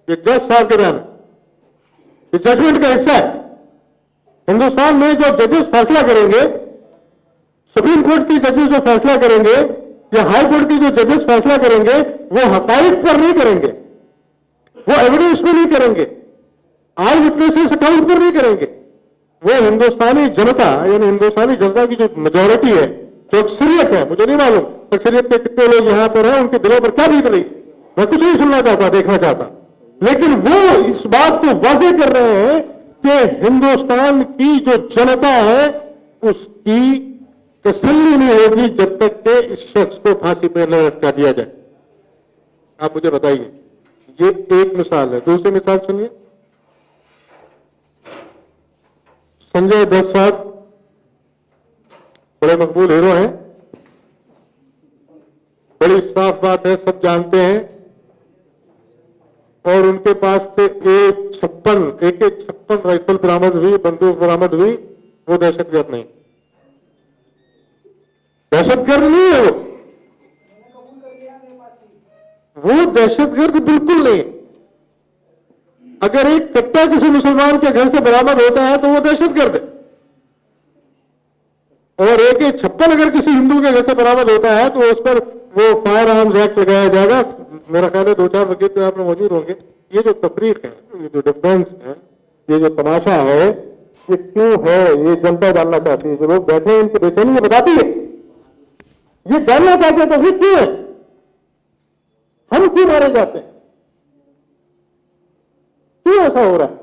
ये जज साहब के बयान, ये जजमेंट का हिस्सा है। हिंदुस्तान में जो जजेस फैसला करेंगे, सुप्रीम कोर्ट की जजेस जो फैसला करेंगे या हाई कोर्ट की जो जजेस फैसला करेंगे, वो हकाइक पर नहीं करेंगे, वो एविडेंस में नहीं करेंगे, आई विटनेसेस अकाउंट पर नहीं करेंगे। वो हिंदुस्तानी जनता यानी हिंदुस्तानी जनता की जो मेजोरिटी है, जो अक्सरियत है, मुझे नहीं मालूम अक्सरियत के कितने लोग यहां पर हैं, उनके दिलों पर क्या बीत रही, मैं कुछ नहीं सुनना चाहता, देखना चाहता, लेकिन वो इस बात को वाजे कर रहे हैं कि हिंदुस्तान की जो जनता है उसकी तसल्ली नहीं होगी जब तक कि इस शख्स को फांसी पर न लटका दिया जाए। आप मुझे बताइए, ये एक मिसाल है। दूसरी मिसाल सुनिए, संजय दत्त साहब बड़े मकबूल हीरो हैं, बड़ी साफ बात है, सब जानते हैं, और उनके पास से AK-56 राइफल बरामद हुई, बंदूक बरामद हुई। वो दहशतगर्द नहीं, दहशतगर्द नहीं है वो दहशतगर्द बिल्कुल नहीं। अगर एक कट्टा किसी मुसलमान के घर से बरामद होता है तो वो दहशतगर्द है, और AK-56 अगर किसी हिंदू के घर से बरामद होता है तो उस पर वो फायर आर्म्स एक्ट लगाया जाएगा। मेरा ख्याल है 2-4 वकील तो आप में मौजूद होंगे। ये जो तफरीक है, ये जो डिफरेंस है, ये जो तमाशा है, ये क्यों है, ये जनता जानना चाहती है। जो लोग बैठे हैं इनकी बेचैनी ये बताती है, ये जानना चाहते हैं तफरीक क्यों है, हम क्यों मारे जाते हैं, क्यों ऐसा हो रहा है।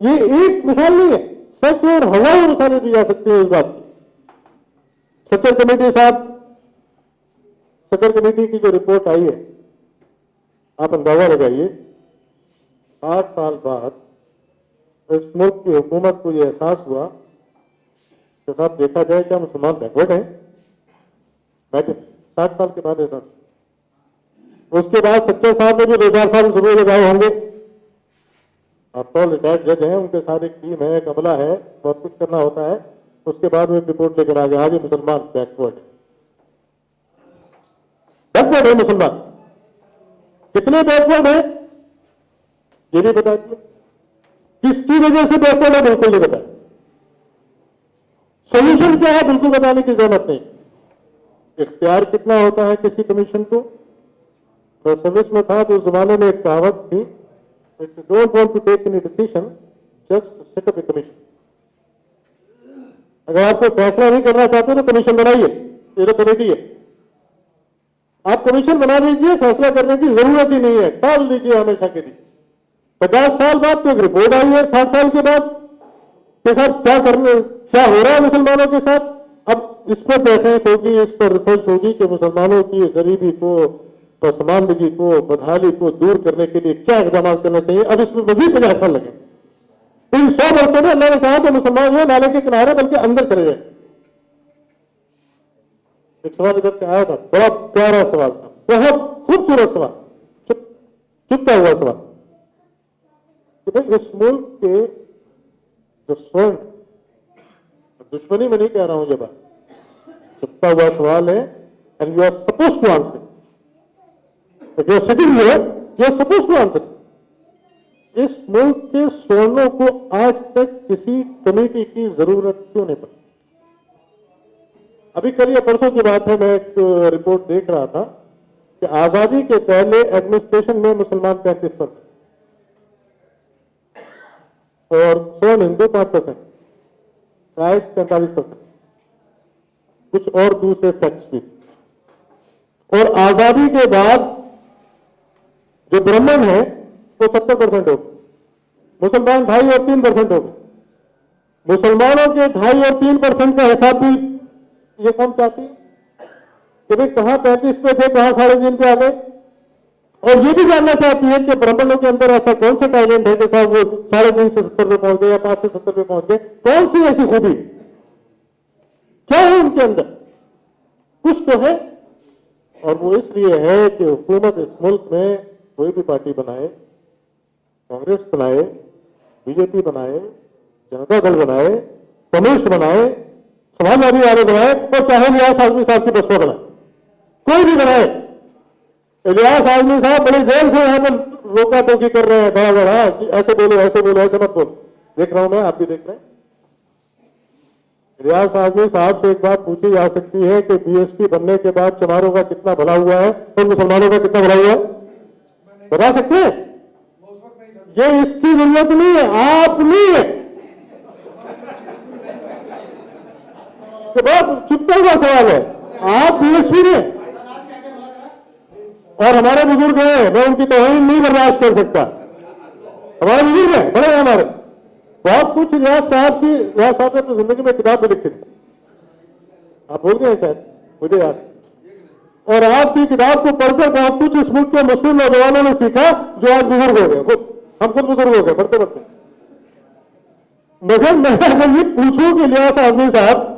ये एक मिसाल नहीं है, सैकड़ों और हजारों मिसालें दी जा सकती है इस बात की। सच्चर कमेटी साहब, सच्चर कमेटी की जो रिपोर्ट आई है, आप अंदाजा लगाइए, 8 साल बाद इस मुल्क की हुकूमत को यह एहसास हुआ कि साहब देखा जाए क्या मुसलमान बैकवर्ड हैं। 60 साल के बाद ऐसा। उसके बाद सच्चर साहब ने भी 2-4 साल जरूर लगाए होंगे। आप तो रिटायर्ड जज हैं, उनके साथ एक टीम है, एक अमला है, बहुत कुछ करना होता है। उसके बाद वो एक रिपोर्ट लेकर आ गया, आज मुसलमान बैकवर्ड है मुसलमान। कितने बैकवर्ड है ये भी बता दिया, किसकी वजह से बैकवर्ड है बिल्कुल नहीं बताया, सोल्यूशन क्या है बिल्कुल बताने की जरूरत नहीं। इख्तियार कितना होता है किसी कमीशन को। मैं सर्विस में था तो उस जमाने में एक कहावत थी, if you don't want to take any decision just set up a commission. अगर आप कोई फैसला नहीं करना चाहते तो कमीशन बनाइए, ये तो कमेटी है। आप कमीशन बना दीजिए, फैसला करने की जरूरत ही नहीं है, टाल दीजिए हमेशा के लिए। 50 साल बाद तो एक रिपोर्ट आई है 60 साल के बाद के साथ क्या हो रहा है मुसलमानों के साथ। अब इस पर तहकीक होगी, इस पर रिसर्च होगी कि मुसलमानों की गरीबी को, पसमानदगी को, बदहाली को दूर करने के लिए क्या इकदाम करना चाहिए। अब इसमें मजीद 50 साल लगे। इन 100 वर्षों में अल्लाह ने चाहा तो मुसलमान जो नाले के किनारे बल्कि अंदर चले जाए। एक सवाल इधर से आया था, बड़ा प्यारा सवाल था, बहुत खूबसूरत सवाल, चुपता हुआ सवाल कि भाई इस मुल्क के जो स्वर्ण, दुश्मनी में नहीं कह रहा हूं, ये बात चुपता हुआ सवाल है, and you are suppose to answer, जो सिटिंग है you are suppose to answer. इस मुल्क के स्वर्णों को आज तक किसी कमेटी की जरूरत क्यों नहीं पड़ी। अभी कल या परसों की बात है, मैं एक रिपोर्ट देख रहा था कि आजादी के पहले एडमिनिस्ट्रेशन में मुसलमान 35% और स्वर्ण हिंदू 5%, प्राइस 45%, कुछ और दूसरे फैक्ट्स भी। और आजादी के बाद जो ब्राह्मण है वो 70% हो गए, मुसलमान 2.5 और 3% हो गए। मुसलमानों के 2.5 और 3% का हिसाब भी ये कौन चाहती है कि भाई कहां 35 पे थे, कहां 3.5 पे आ गए। और ये भी जानना चाहती है कि ब्राह्मणों के अंदर ऐसा कौन सा टैलेंट है कि साहब वो 3.5 से 70 पे पहुंच गए या 5 से 70 पे पहुंच गए। कौन सी ऐसी खूबी क्या है उनके अंदर? कुछ तो है। और वो इसलिए है कि हुकूमत इस मुल्क में कोई भी पार्टी बनाए, कांग्रेस बनाए, बीजेपी बनाए, जनता दल बनाए, कम्युनिस्ट बनाए, समाजवादी वाले बनाए, और चाहे इलियास आजमी साहब की बसपा बनाए, कोई भी बनाए। इलियास आजमी साहब बड़ी देर से यहां पर रोका टोकी कर रहे हैं, बड़ा कि ऐसे बोलो, ऐसे बोलो, ऐसे मत बोलो। देख रहा हूं मैं, आप भी देख रहे हैं। इलियास आजमी साहब से एक बात पूछी जा सकती है कि बीएसपी बनने के बाद चमारों का कितना भला हुआ है और मुसलमानों का कितना भला हुआ है, बता सकते हैं? ये इसकी जरूरत नहीं है, आप नहीं है। तो बहुत चुपता हुआ सवाल है, आप बीएसपी में और हमारे बुजुर्ग हैं, मैं उनकी तौहीन नहीं बर्दाश्त कर सकता। हमारे बुजुर्ग हैं, बड़े हैं हमारे, बहुत कुछ। इलियास साहब ने अपनी जिंदगी में किताब में लिखी थी, आप बोल गए शायद, मुझे याद। और आपकी किताब को पढ़कर बहुत कुछ इस मुल्क के मुस्लिम नौजवानों ने सीखा जो आज बुजुर्ग हो गए। खुद हम खुद बुजुर्ग हो गए पढ़ते पढ़ते। मगर मैं अगर ये पूछूं कि इलियास आजमी साहब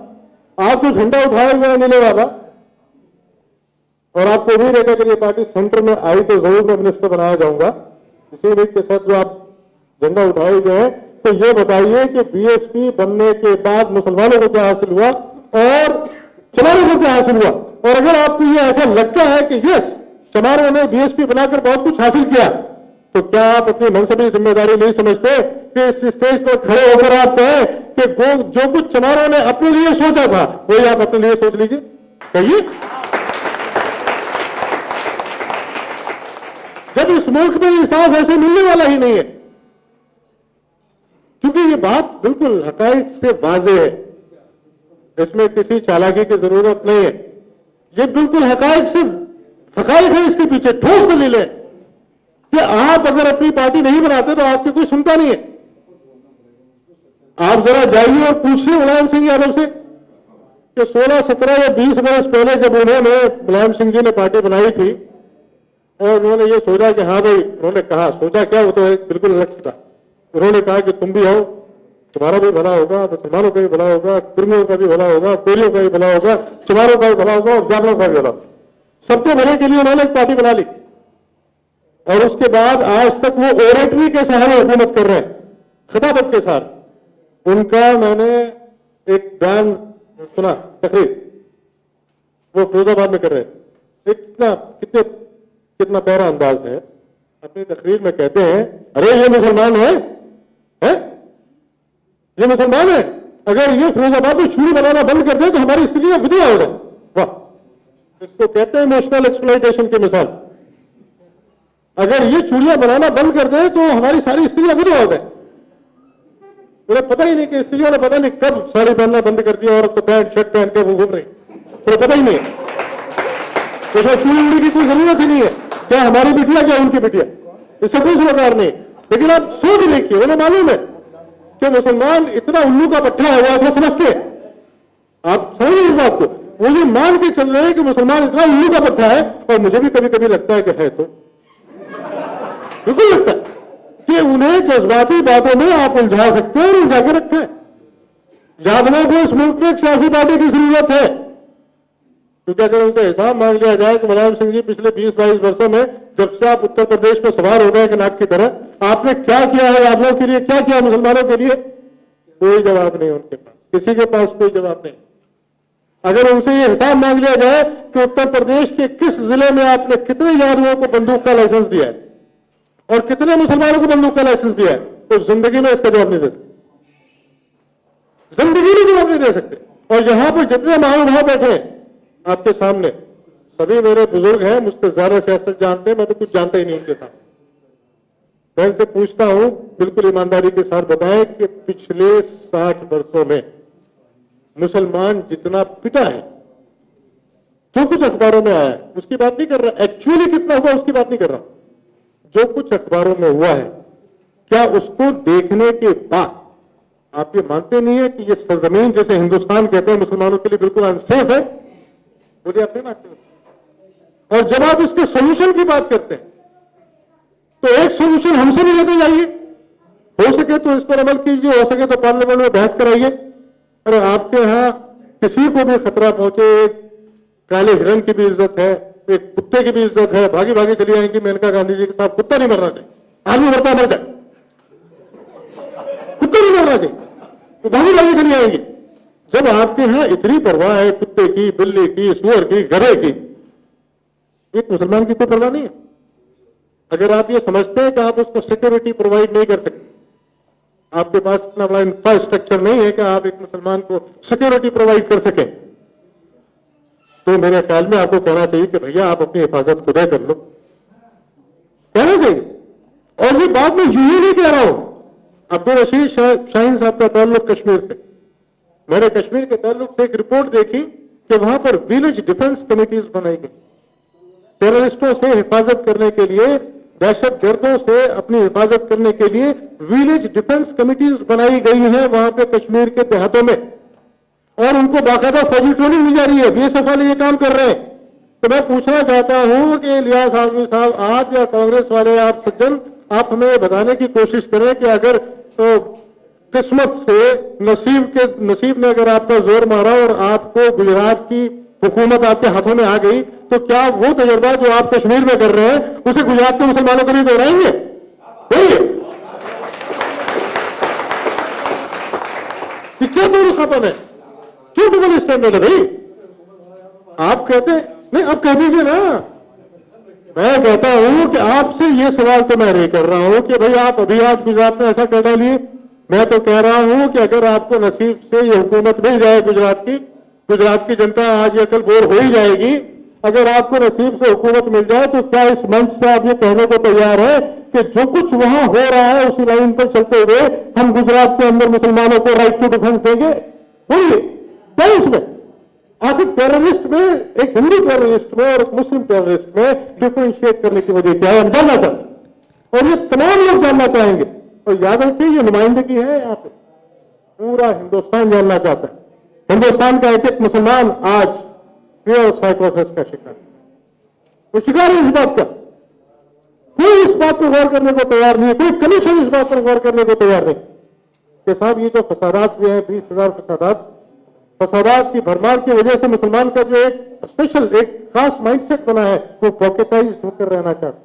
आप जो झंडा उठाए हुए नीले वाला, और आपको उम्मीद है कि अगर ये पार्टी सेंटर में आई तो जरूर मैं मिनिस्टर बनाया जाऊंगा, इसी उम्मीद के साथ जो आप झंडा उठाए हुए हैं, तो ये बताइए कि बीएसपी बनने के बाद मुसलमानों को क्या हासिल हुआ और चमारों को क्या हासिल हुआ। और अगर आपको ये ऐसा लगता है कि यस चमारों ने बीएसपी बनाकर बहुत कुछ हासिल किया, तो क्या आप अपनी मनसबी जिम्मेदारी नहीं समझते कि इस स्टेज पर खड़े होकर आप कहें कि जो कुछ चमारों ने अपने लिए सोचा था वही आप अपने लिए सोच लीजिए, कहिए। जब इस मुल्क में इंसाफ ऐसे मिलने वाला ही नहीं है, क्योंकि ये बात बिल्कुल हकायक से वाज़ेह है, इसमें किसी चालाकी की जरूरत नहीं है। ये बिल्कुल हकायक से हकायक है, इसके पीछे ठोस दलील है कि आप अगर अपनी पार्टी नहीं बनाते तो आपकी कोई सुनता नहीं है। आप जरा जाइए और पूछिए मुलायम सिंह यादव से कि 16, 17 या 20 बरस पहले जब उन्होंने, मुलायम सिंह जी ने पार्टी बनाई थी और उन्होंने ये सोचा कि हाँ भाई, उन्होंने कहा, सोचा क्या, वो तो बिल्कुल अलग था। उन्होंने कहा कि तुम भी आओ, तुम्हारा भी भला होगा, मुसलमानों का भी भला होगा, कुर्मियों का भी भला होगा, कोरियों का भी भला होगा, चमारों का भी भला होगा और जामलों का भी भला होगा। सबके भले के लिए उन्होंने एक पार्टी बना ली और उसके बाद आज तक वो ओरेटरी के सहारे हुकूमत कर रहे हैं, खिताबत के साथ। उनका मैंने एक बयान सुना, तकरीर, वो फिरोजाबाद में कर रहे हैं, कितना प्यारा अंदाज है। अपनी तकरीर में कहते हैं, अरे ये मुसलमान है? ये मुसलमान है, अगर ये फिरोजाबाद में चूड़ी बनाना बंद कर दे तो हमारी स्त्रियां विधवा हो जाए। वाह, इसको कहते हैं इमोशनल एक्सप्लॉयटेशन की मिसाल। अगर ये चूड़ियां बनाना बंद कर दे तो हमारी सारी स्त्रियां विधवा हो जाए। उन्हें पता ही नहीं कि स्त्रियों ने पता नहीं कब साड़ी पहनना बंद कर दिया, औरत तो पैंट शर्ट पहन के वो घूम रही, उन्हें पता ही नहीं। तो चूड़ी की कोई जरूरत ही नहीं है। क्या हमारी बिटिया क्या उनकी बिटिया, इससे कोई सरोकार नहीं। लेकिन आप सोच देखिए, उन्हें मालूम है कि मुसलमान इतना उल्लू का पट्टा है, वो ऐसा समझते हैं। आप समझ इस बात को, वो ये मान के चल रहे हैं कि मुसलमान इतना उल्लू का पट्टा है। और मुझे भी कभी कभी लगता है कि है, तो बिल्कुल लगता है कि उन्हें जज्बाती बातों में आप उलझा सकते हैं और उलझा के रखते हैं। यादवों को इस मुल्क में एक सियासी पार्टी की जरूरत है, क्योंकि अगर उनसे हिसाब मांग लिया जाए कि मुलायम सिंह जी पिछले 20-22 वर्षों में जब से आप उत्तर प्रदेश में सवार हो गए कि नाक की तरह, आपने क्या किया है यादवों के लिए, क्या किया मुसलमानों के लिए? कोई जवाब नहीं उनके पास, किसी के पास कोई जवाब नहीं। अगर उनसे ये हिसाब मांग लिया जाए कि उत्तर प्रदेश के किस जिले में आपने कितने यादवों को बंदूक का लाइसेंस दिया है और कितने मुसलमानों को बंदूक का लाइसेंस दिया है, तो जिंदगी में इसका जवाब नहीं दे सकते, जिंदगी में जवाब नहीं दे सकते। और यहां पर जितने महानुभाव बैठे हैं आपके सामने, सभी मेरे बुजुर्ग हैं, मुझसे ज्यादा सियासत जानते हैं, मैं तो कुछ जानता ही नहीं उनके साथ। मैं इनसे पूछता हूं, बिल्कुल ईमानदारी के साथ बताएं कि पिछले 60 वर्षों में मुसलमान जितना पिटा है, जो कुछ अखबारों में आया है उसकी बात नहीं कर रहा, एक्चुअली कितना हुआ उसकी बात नहीं कर रहा, जो कुछ अखबारों में हुआ है, क्या उसको देखने के बाद आप ये मानते नहीं है कि ये सरजमीन जैसे हिंदुस्तान कहते हैं मुसलमानों के लिए बिल्कुल अनसेफ है? मुझे आप नहीं मानते। और जब आप इसके सोल्यूशन की बात करते हैं तो एक सोल्यूशन हमसे भी लेते जाइए, हो सके तो इस पर अमल कीजिए, हो सके तो पार्लियामेंट में बहस कराइए। अरे आपके यहां किसी को भी खतरा पहुंचे, एक काले हिरन की भी इज्जत है, एक कुत्ते की भी इज्जत है, भागी भागी चली आएंगी मेनका गांधी जी के साथ। कुत्ता नहीं मरना चाहिए, आदमी मरता मर जाए, कुत्ता नहीं मरना चाहिए, तो भागी भागी चली आएंगी। जब आपके यहां इतनी परवाह है कुत्ते की, बिल्ली की, सुअर की, गधे की, एक मुसलमान की कोई परवाह नहीं है। अगर आप ये समझते हैं कि आप उसको सिक्योरिटी प्रोवाइड नहीं कर सकते, आपके पास इतना बड़ा इंफ्रास्ट्रक्चर नहीं है कि आप एक मुसलमान को सिक्योरिटी प्रोवाइड कर सकें, तो मेरे ख्याल में आपको कहना चाहिए कि भैया आप अपनी हिफाजत खुद कर लो, कहना चाहिए। और ये बात मैं यूं ही नहीं कह रहा हूं। अब्दुल रशीद शाहीन साहब का ताल्लुक कश्मीर से, मैंने कश्मीर के ताल्लुक से एक रिपोर्ट देखी कि वहां पर विलेज डिफेंस कमेटीज बनाई गई, टेररिस्टों से हिफाजत करने के लिए, दहशतगर्दों से अपनी हिफाजत करने के लिए विलेज डिफेंस कमेटीज बनाई गई हैं वहां पे कश्मीर के देहातों में, और उनको बाकायदा फौजी ट्रेनिंग दी जा रही है। बीएसएफ वाले ये काम कर रहे हैं। तो मैं पूछना चाहता हूं कि इलियास आजमी साहब, आप या कांग्रेस वाले, आप सज्जन, आप हमें ये बताने की कोशिश करें कि अगर किस्मत से नसीब ने अगर आपका जोर मारा और आपको गुजरात की हुकूमत आपके हाथों में आ गई, तो क्या वो तजर्बा जो आप कश्मीर में कर रहे हैं उसे गुजरात के मुसलमानों के लिए दोहराएंगे? क्या दोहरापन है, क्यों डबल स्टैंडर्ड है भाई? आप कहते नहीं, आप कह दीजिए ना। मैं कहता हूं कि आपसे ये सवाल तो मैं नहीं कर रहा हूं कि भाई आप अभी आज गुजरात में ऐसा कर डालिए। मैं तो कह रहा हूं कि अगर आपको नसीब से ये हुकूमत मिल जाए गुजरात की जनता आज ये कल बोर हो ही जाएगी। अगर आपको नसीब से हुकूमत मिल जाए तो क्या इस मंच से आप ये कहने को तैयार है कि जो कुछ वहां हो रहा है उसी लाइन पर चलते हुए हम गुजरात के अंदर मुसलमानों को राइट टू डिफेंस देंगे? बोलिए, क्या इसमें आखिर टेररिस्ट में, एक हिंदू टेररिस्ट में और एक मुस्लिम टेररिस्ट में डिफरेंशिएट करने की वजह क्या है, हम जानना चाहते हैं और ये तमाम लोग जानना चाहेंगे। और याद रखिए ये नुमाइंदगी है, यहाँ पे पूरा हिंदुस्तान जानना चाहता है। हिंदुस्तान का एक एक मुसलमान आज प्योर साइकोसिस का शिकार, वो शिकार है इस बात का। कोई इस बात पर गौर करने को तैयार नहीं है, कोई कमीशन इस बात पर गौर करने को तैयार नहीं कि साहब ये जो फसादात हुए हैं, 20,000 फसादात की भरमार की वजह से मुसलमान का जो एक स्पेशल, एक खास माइंडसेट बना है, वो पॉकेटाइज होकर रहना चाहता है,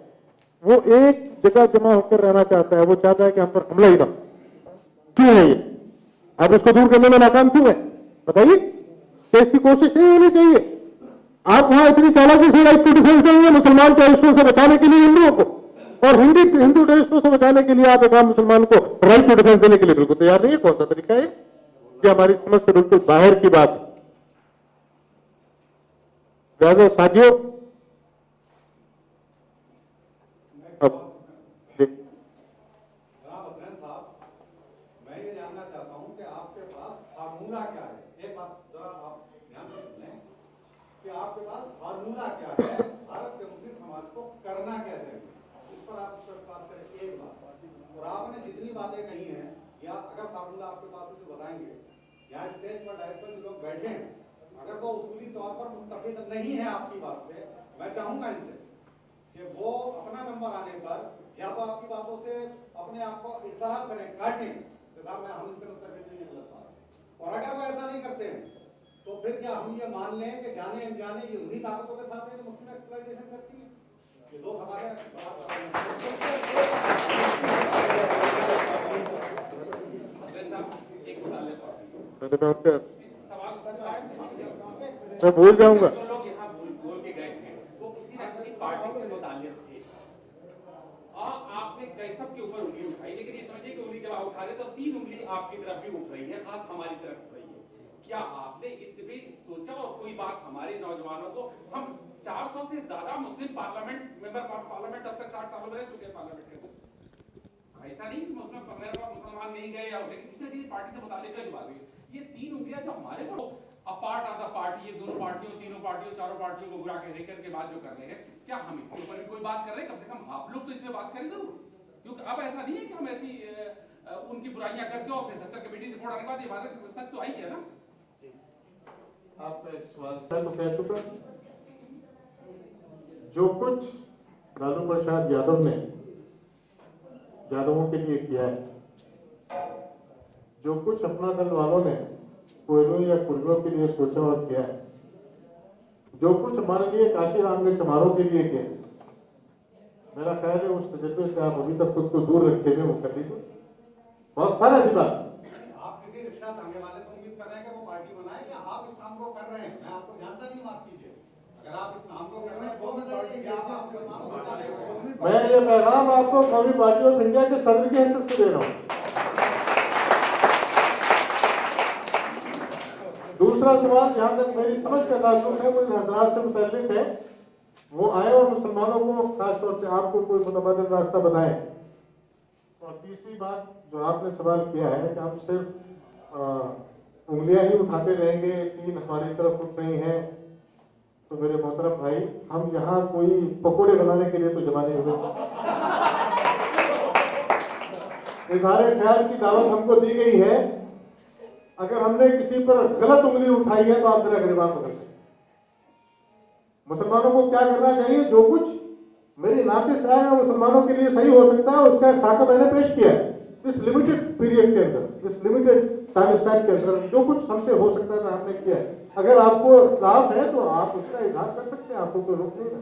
वो एक जगह जमा होकर रहना चाहता है, वो चाहता है कि हम पर हमला ही ना। क्यों है ये? आप इसको दूर करने में नाकाम क्यों है? बताइए, कैसी कोशिश नहीं होनी चाहिए। आप वहां इतनी चालाकी से राइट टू डिफेंस देंगे मुसलमान टेररिस्टों से बचाने के लिए हिंदुओं को, और हिंदू टेररिस्टों से बचाने के लिए आप एक आम मुसलमान को राइट टू डिफेंस देने के लिए बिल्कुल तैयार नहीं है। कौन सा तरीका है? ये हमारी समझ से बिल्कुल बाहर की बात है। लिहाजा साथियों, मैं ये जानना फार्मूला क्या है, भारत के मुस्लिम समाज को करना क्या चाहिए, इस पर आप बात करें। एक बात, और आपने जितनी बातें कही हैं, या अगर फार्मूला आपके पास है तो बताएंगे। यहाँ स्टेज पर डायस पर जो लोग बैठे हैं, अगर वो उसूली तौर पर मुत्तफिक नहीं है आपकी बात से, मैं चाहूंगा इनसे कि वो अपना नंबर आने पर या तो आपकी बातों से अपने आप को इख्तलाफ करें, काटें कि साहब मैं हम इनसे मुत्तफिक नहीं है, गलत बात है। और अगर वो ऐसा नहीं करते हैं तो फिर क्या हम ये मान लें कि जाने अनजाने ये उन्हीं ताकतों के साथ है जो मुस्लिम एक्सप्लॉयटेशन करती है? ये दो हमारे मैं भूल जाऊंगा। जो लोग यहाँ बोल के गए थे वो किसी न किसी पार्टी से मुताल्लिक थे और आपने कैसब के ऊपर उंगली उठाई, लेकिन ये समझिए कि उंगली जब आप उठा रहे तो 3 उंगली आपकी तरफ भी उठ रही है, खास हमारी तरफ उठ रही है। क्या आपने इससे भी सोचा और कोई बात हमारे नौजवानों को, हम 400 से ज्यादा मुस्लिम पार्लियामेंट मेंबर पार्लियामेंट अब तक 60 सालों में रह चुके हैं पार्लियामेंट के, ऐसा नहीं कि मुसलमान नहीं गए या लेकिन किसी न किसी पार्टी से मुताल्लिक है जो बात है। ये 3 उंगलियां जो हमारे को अपार्ट ऑफ द पार्टी, ये दोनों पार्टियों, तीनों पार्टियों, चारों पार्टियों को बुरा कह के बाद जो कर रहे हैं, क्या हम इसके ऊपर भी कोई बात कर रहे हैं? कम से कम आप लोग तो इसमें बात करें जरूर, क्योंकि अब ऐसा नहीं है कि हम ऐसी उनकी बुराइयां करके और फिर 70 कमेटी रिपोर्ट आने के बाद ये बात सच तो आई है ना। आपका एक सवाल था तो कह चुका, जो कुछ लालू प्रसाद यादव ने यादवों के लिए किया है, जो कुछ अपना दल वालों ने कोयलों या कुर्मियों के लिए सोचा और किया है, जो कुछ हमारे लिए काशीराम के चमारों के लिए किया, मेरा ख्याल है उस तजर्बे से आप अभी तक खुद को दूर रखे हुए मुकदमी को बहुत सारा सी बात। आप किसी रिक्शा थामे वाले से उम्मीद कर रहे हैं कि वो पार्टी बनाए, या आप इस काम को कर रहे हैं? मैं आपको जानता नहीं, माफ कीजिए, अगर आप इस काम को कर रहे हैं वो बताइए कि आप मुसलमानों को बता रहे हो। मैं ये पैगाम आपको कौमी पार्टी ऑफ इंडिया के सदर की हैसियत से दे रहा हूँ। दूसरा सवाल, जहां तक मेरी समझ का ताल्लुक है, वो इन हजरात से मुताल्लिक है, वो आए और मुसलमानों को खासतौर से आपको कोई मुतबादिल रास्ता बताएं। और तीसरी बात जो आपने सवाल किया है कि हम सिर्फ उंगलियां ही उठाते रहेंगे, 3 हमारी तरफ उठ रही हैं, तो मेरे मोहतरम भाई, हम यहाँ कोई पकोड़े बनाने के लिए तो जमा नहीं हुए। इज़हार ख्याल की दावत हमको दी गई है, अगर हमने किसी पर गलत उंगली उठाई है तो आप मेरा गिरफ्तार पकड़ सकते। मुसलमानों को क्या करना चाहिए? जो कुछ मेरी नाकिस राय है मुसलमानों के लिए सही हो सकता है, उसका एक खाका मैंने पेश किया है। इस लिमिटेड पीरियड के अंदर, इस लिमिटेड टाइम स्पैन के अंदर जो कुछ हमसे हो सकता था हमने किया है। अगर आपको इख्तिलाफ है तो आप उसका इजहार कर सकते हैं, आपको कोई रोक नहीं है।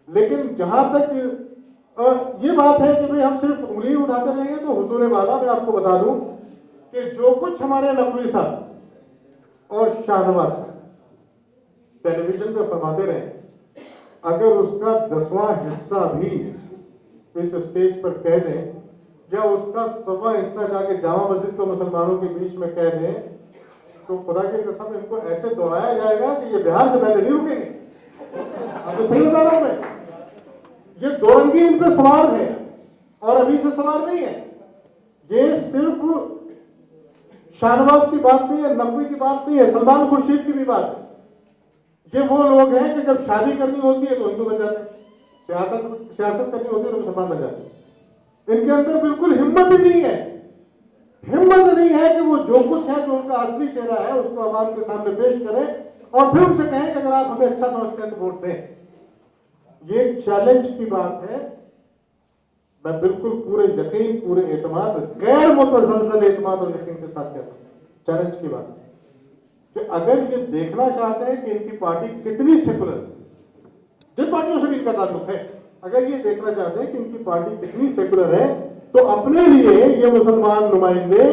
लेकिन जहां तक ये बात है कि भाई हम सिर्फ उंगली उठाते रहेंगे, तो हुजूर वाला मैं आपको बता दूं कि जो कुछ हमारे नकवी साहब और शाहनवाज साहब टेलीविजन पे फरमाते रहे, अगर उसका 10वां हिस्सा भी इस स्टेज पर कह दें या उसका 100वां हिस्सा जाके जामा मस्जिद को मुसलमानों के बीच में कह दें, तो खुदा की कसम इनको ऐसे दौड़ाया जाएगा कि ये बिहार से पहले नहीं रुकेंगे। अब तो सही बता रहा हूं मैं, ये दौरंगी इन पे सवार है और अभी से सवार नहीं है। ये सिर्फ शाहनवाज की बात नहीं है, नकवी की बात नहीं है, सलमान खुर्शीद की भी बात है। ये वो लोग हैं कि जब शादी करनी होती है तो हिंदू बन जाते हैं, सियासत करनी होती है तो मुसलमान बन जाते हैं। इनके अंदर बिल्कुल हिम्मत ही नहीं है, हिम्मत नहीं है कि वो जो कुछ है, जो उनका असली चेहरा है, उसको आवाम के सामने पेश करें और फिर उनसे कहें कि अगर आप हमें अच्छा समझते हैं तो वोट दें। ये चैलेंज की बात है। मैं बिल्कुल पूरे यकीन, पूरे एतमाद, गैर मुतज़लज़ल एतमाद और यकीन के साथ कहता हूं, चैलेंज की बात है कि अगर ये देखना चाहते हैं कि इनकी पार्टी कितनी सेकुलर, जिन पार्टियों से भी इनका ताल्लुक है, अगर ये देखना चाहते हैं कि इनकी पार्टी कितनी सेकुलर है, तो अपने लिए ये मुसलमान नुमाइंदे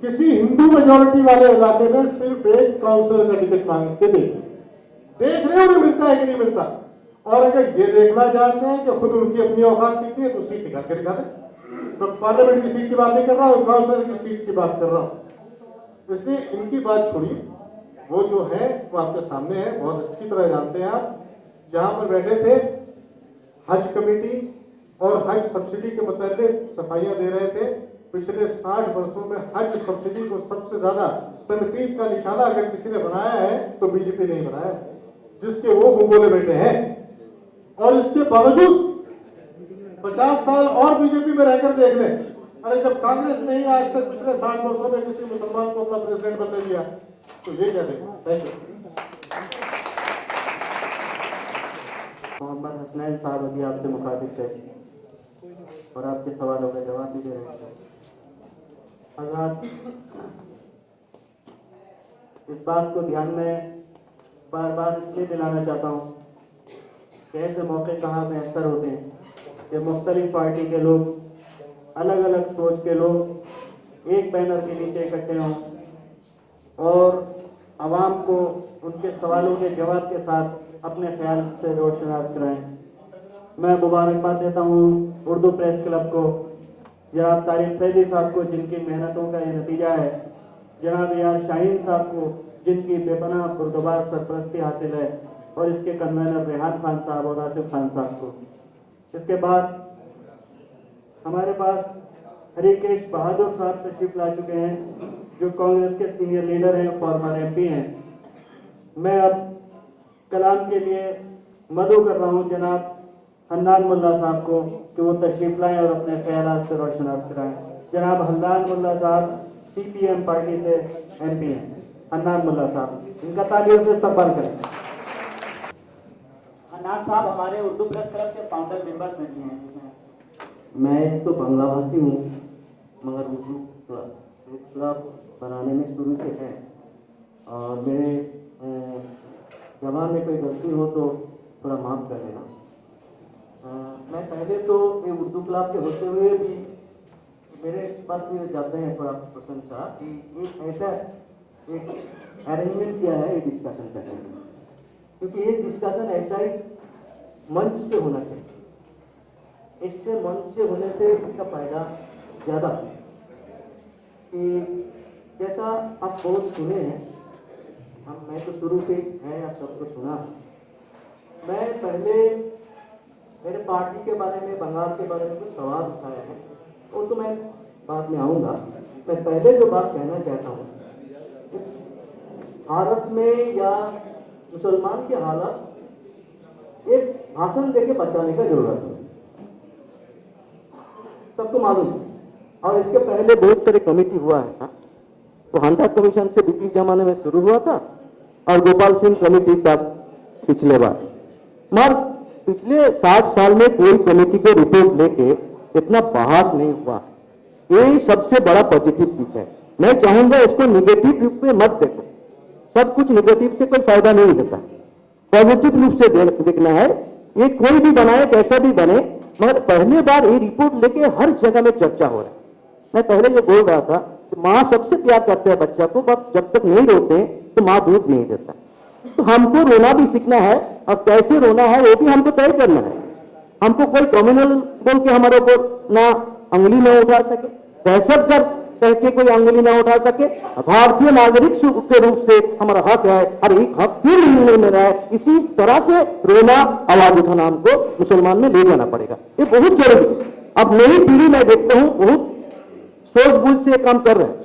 किसी हिंदू मेजोरिटी वाले इलाके में सिर्फ एक काउंसिलर का टिकट मांग के देख रहे हो मिलता है कि नहीं मिलता। और अगर ये देखना चाहते हैं कि खुद उनकी अपनी औकात कितनी है, तो सीट निकाल के दिखा दें। तो पार्लियामेंट की सीट की बात नहीं कर रहा हूं, काउंसिलर की सीट की बात कर रहा हूं। इसलिए इनकी बात छोड़िए, वो जो है वो आपके सामने है, बहुत अच्छी तरह जानते हैं आप। जहां पर बैठे थे हज कमेटी और हज सब्सिडी के मुताबिक सफाइयां दे रहे थे। पिछले 60 वर्षों में हज सब्सिडी को सबसे ज्यादा तनकीद का निशाना अगर किसी ने बनाया है तो बीजेपी नहीं बनाया। जिसके वो भूगोले बैठे हैं, और इसके बावजूद 50 साल और बीजेपी में रहकर देख लें, अरे जब कांग्रेस ने ही आज तक पिछले 60 वर्षों में किसी मुसलमान को अपना प्रेसिडेंट बनने दिया, तो ये क्या देखें। Thank you. मोहम्मद हसनैन साहब अभी आपसे मुखातिब थे और आपके सवालों का जवाब भी दे रहे थे। हज़रात, इस बात को ध्यान में बार बार इसलिए दिलाना चाहता हूँ कि ऐसे मौके कहाँ मैसर होते हैं कि मुख्तलिफ पार्टी के लोग, अलग अलग सोच के लोग एक बैनर के नीचे इकट्ठे हों और आवाम को उनके सवालों के जवाब के साथ अपने ख्याल से रोशनास कराएं। मैं मुबारकबाद देता हूँ उर्दू प्रेस क्लब को, जनाब तारिक फैजी साहब को जिनकी मेहनतों का ये नतीजा है, जनाब यार शाहीन साहब को जिनकी बेपनाह पुरदबार सरपरस्ती हासिल है, और इसके कन्वेनर रेहान खान साहब और आसिफ खान साहब को। इसके बाद हमारे पास हरिकेश बहादुर साहब तशरीफ ला चुके हैं, जो कांग्रेस के सीनियर लीडर हैं, फॉर्मर एमपी हैं। मैं अब कलाम के लिए मदऊ कर रहा हूँ जनाब हन्नान मुल्ला साहब को कि वो तशरीफ लाएं और अपने ख्यालात से रोशनास कराएं। जनाब हन्नान मुल्ला साहब CPM पार्टी से MP हैं। हन्नान मुल्ला साहब, इनका तालियों से इस्तकबाल करें। हन्नान साहब हमारे उर्दू प्रेस क्लब के फाउंडर मेंबर्स में भी हैं। मैं तो बांग्ला भाषी हूँ, मगर उर्दू क्लब बनाने में शुरू से है, और मेरे जवान में कोई गलती हो तो थोड़ा माफ़ कर देना। मैं पहले तो ये उर्दू क्लब के होते हुए भी मेरे पास भी जाते हैं थोड़ा प्रशंसा कि एक ऐसा एक अरेंजमेंट किया है डिस्कशन करने के लिए, क्योंकि ये डिस्कशन ऐसा ही मंच से होना चाहिए। इससे मंच से होने से इसका फायदा ज़्यादा है कि जैसा आप बहुत सुने हैं, मैं तो शुरू से है या सबको सुना। मैं पहले मेरे पार्टी के बारे में, बंगाल के बारे में कुछ सवाल उठाया है, वो तो मैं बाद में आऊँगा। मैं पहले जो बात कहना चाहता हूँ, भारत में या मुसलमान की हालत एक भाषण देके बचाने का जरूरत है, सबको मालूम है। और इसके पहले बहुत सारे कमेटी हुआ है, तो हंटा कमीशन से ब्रिटिश जमाने में शुरू हुआ था और गोपाल सिंह कमेटी तक पिछले बार, मगर पिछले 60 साल में कोई कमेटी को रिपोर्ट लेके इतना बहस नहीं हुआ। ये सबसे बड़ा पॉजिटिव चीज है। मैं चाहूंगा इसको निगेटिव रूप में मत देखो, सब कुछ निगेटिव से कोई फायदा नहीं होता, पॉजिटिव रूप से देखना है। ये कोई भी बनाए, कैसा भी बने, मगर पहली बार ये रिपोर्ट लेके हर जगह में चर्चा हो रहा है। मैं पहले जो बोल रहा था कि माँ सबसे प्यार करते हैं बच्चा को, जब तक नहीं रोते तो माँ दूध नहीं देता। तो हमको रोना भी सीखना है, और कैसे रोना है वो भी हमको तय करना है। हमको कोई कम्युनल बोल के हमारे ऊपर ना अंगुली ना उठा सके, दहशतगर्द कह के कोई अंगुली ना उठा सके। भारतीय नागरिक के रूप से हमारा हक है, और एक हक फिर नहीं मिल रहा है। इसी तरह से रोना, आवाज उठाना हमको मुसलमान में ले जाना पड़ेगा, ये बहुत जरूरी है। अब नई पीढ़ी में देखता हूँ बहुत सूझबूझ से काम कर रहे हैं।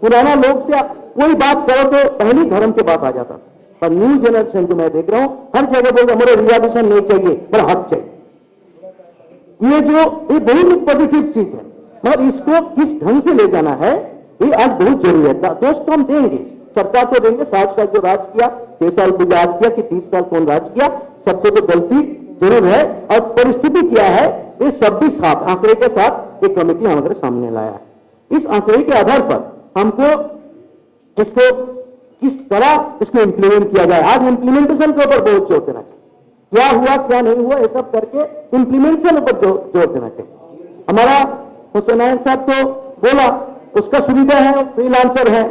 पुराना लोग से कोई बात करो तो पहली धर्म के बात आ जाता, पर न्यू जनरेशन को मैं देख रहा हूं हर जगह बोलते हमारे रिजर्वेशन नहीं चाहिए, पर हक चाहिए। ये बहुत पॉजिटिव चीज है, मगर इसको किस ढंग से ले जाना है ये आज बहुत जरूरी है। दोस्तों हम देंगे, सरकार को देंगे। 60 साल जो राज किया, 6 साल को राज किया कि 30 साल कौन राज किया, सबको तो गलती जरूर है, और परिस्थिति क्या है ये सब भी साथ आंकड़े के साथ एक कमेटी हमारे सामने लाया है। इस आंकड़े के आधार पर हमको इसको किस तरह इसको इंप्लीमेंट किया जाए, आज इंप्लीमेंटेशन के ऊपर बहुत जोर देना चाहिए। क्या हुआ क्या नहीं हुआ ये सब करके इंप्लीमेंटेशन ऊपर जोर देना चाहिए। हमारा हुसैन साहब तो बोला उसका सुविधा है, फ्रीलांसर है,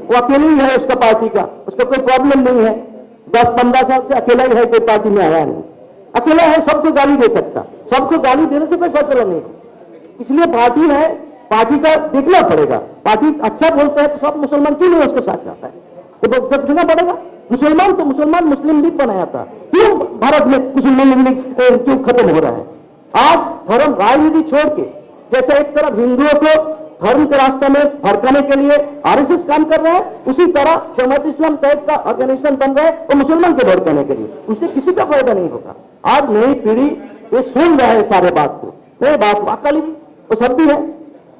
वो अकेले ही है उसका पार्टी का, उसका कोई प्रॉब्लम नहीं है। 10-15 साल से अकेला ही है, कोई पार्टी में आया नहीं, अकेला है, सबको गाली दे सकता। सबको गाली देने से कोई फैसला नहीं, इसलिए पार्टी है, पार्टी का देखना पड़ेगा। पार्टी अच्छा बोलता है तो सब मुसलमान क्यों नहीं उसके साथ जाता है, तो देखना पड़ेगा। मुसलमान तो मुसलमान मुस्लिम लीग बनाया था, क्यों भारत में मुसलमान लीग क्यों खत्म हो रहा है? आज धर्म राजनीति छोड़ के, जैसे एक तरफ हिंदुओं को धर्म के रास्ते में भड़काने के लिए आरएसएस काम कर रहा है, उसी तरह जमात इस्लाम टाइप का ऑर्गेनाइजेशन बन रहा है और मुसलमान के भड़काने के लिए, उससे किसी का फायदा नहीं होगा। आज नई पीढ़ी ये सुन रहा है सारे बात को, नई बात अकाली भी वो सब भी है,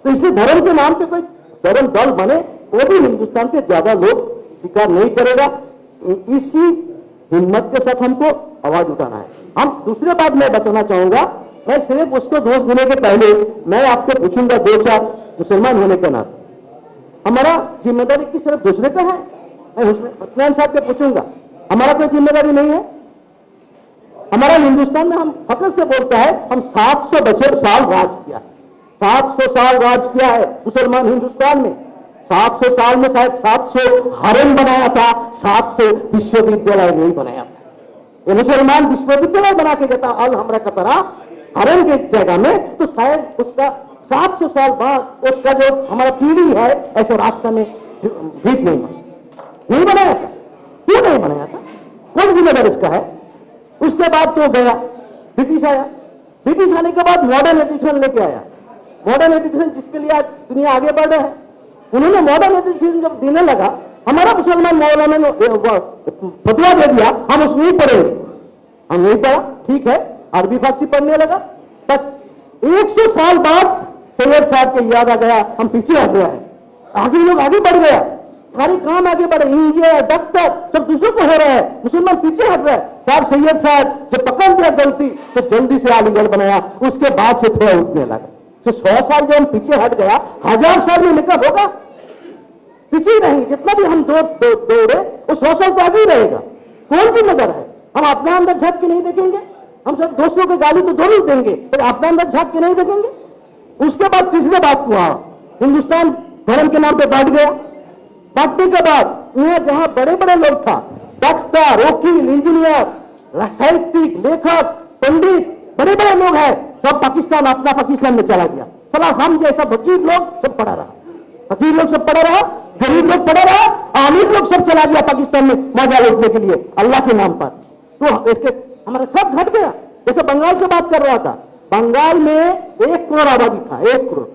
तो इसलिए धर्म के नाम पे कोई धर्म दल बने वो भी हिंदुस्तान के ज्यादा लोग स्वीकार नहीं करेगा। इसी हिम्मत के साथ हमको आवाज उठाना है। हम दूसरे बात मैं बताना चाहूंगा, मैं सिर्फ उसको दोष देने के पहले मैं आपको पूछूंगा दो चार मुसलमान होने के नाते, हमारा जिम्मेदारी की सिर्फ दूसरे का है? मैं हुस्नैन साहब से पूछूंगा, हमारा कोई जिम्मेदारी नहीं है? हमारा हिंदुस्तान में हम फख्र से बोलता है हम 700 साल राज किया, 700 साल राज किया है मुसलमान हिंदुस्तान में। 700 साल में शायद 700 हरम बनाया था, 700 विश्वविद्यालय नहीं बनाया था। ये मुसलमान विश्वविद्यालय बना के जाता अल हमरा का तरह हरम के जगह में, तो शायद उसका 700 साल बाद उसका जो हमारा पीढ़ी है ऐसे रास्ते में भीख नहीं बनाया था। क्यों नहीं बनाया था? कौन जिम्मेदार इसका है? उसके बाद तो गया ब्रिटिश आया, ब्रिटिश आने के बाद मॉडर्न एजुकेशन लेके आया, मॉडर्न एजुकेशन जिसके लिए आज दुनिया आगे बढ़ रहा है। उन्होंने मॉडर्न एजुकेशन जब देने लगा, हमारा मुसलमान मौलाना ने फतवा दे दिया हम उसमें ही पढ़ेंगे, हम नहीं पढ़ा, ठीक है, अरबी फारसी पढ़ने लगा। तक 100 साल बाद सैयद साहब को याद आ गया हम पीछे हट गया है, आगे लोग आगे बढ़ गया, सारे काम आगे बढ़े, इंजीनियर डॉक्टर सब दूसरों को हो रहा है, मुसलमान पीछे हट रहा है। साहब सैयद साहब जब पकड़ दिया गलती तो जल्दी से अलीगढ़ बनाया, उसके बाद से थोड़ा उठने लगा। तो 100 साल जो हम पीछे हट गया, 1000 साल में निकल होगा पीछे रहेंगे, जितना भी हम दौड़े वो 100 साल तो आगे ही रहेगा। कौन जिम्मेदार है? हम अपने अंदर झांक के नहीं देखेंगे, हम सब दोस्तों के गाली तो दोनों देंगे, तो अपने अंदर झांक के नहीं देखेंगे। उसके बाद तीसरे बात हुआ, हिंदुस्तान धर्म के नाम पे बांट गया। बांटने के बाद यहाँ जहां बड़े बड़े लोग था, डॉक्टर, वकील, इंजीनियर, साहित्यिक, लेखक, पंडित, बड़े बड़े लोग हैं, सब पाकिस्तान अपना पाकिस्तान में चला गया। चला हम जैसा फकीर लोग सब पड़ा रहा, फकीर लोग सब पड़ा रहा, गरीब लोग पड़ा रहा, अमीर लोग सब चला गया पाकिस्तान में मजा लूटने के लिए अल्लाह के नाम पर। तो इसके हमारा सब घट गया। जैसे बंगाल की बात कर रहा था, बंगाल में 1 करोड़ आबादी था, 1 करोड़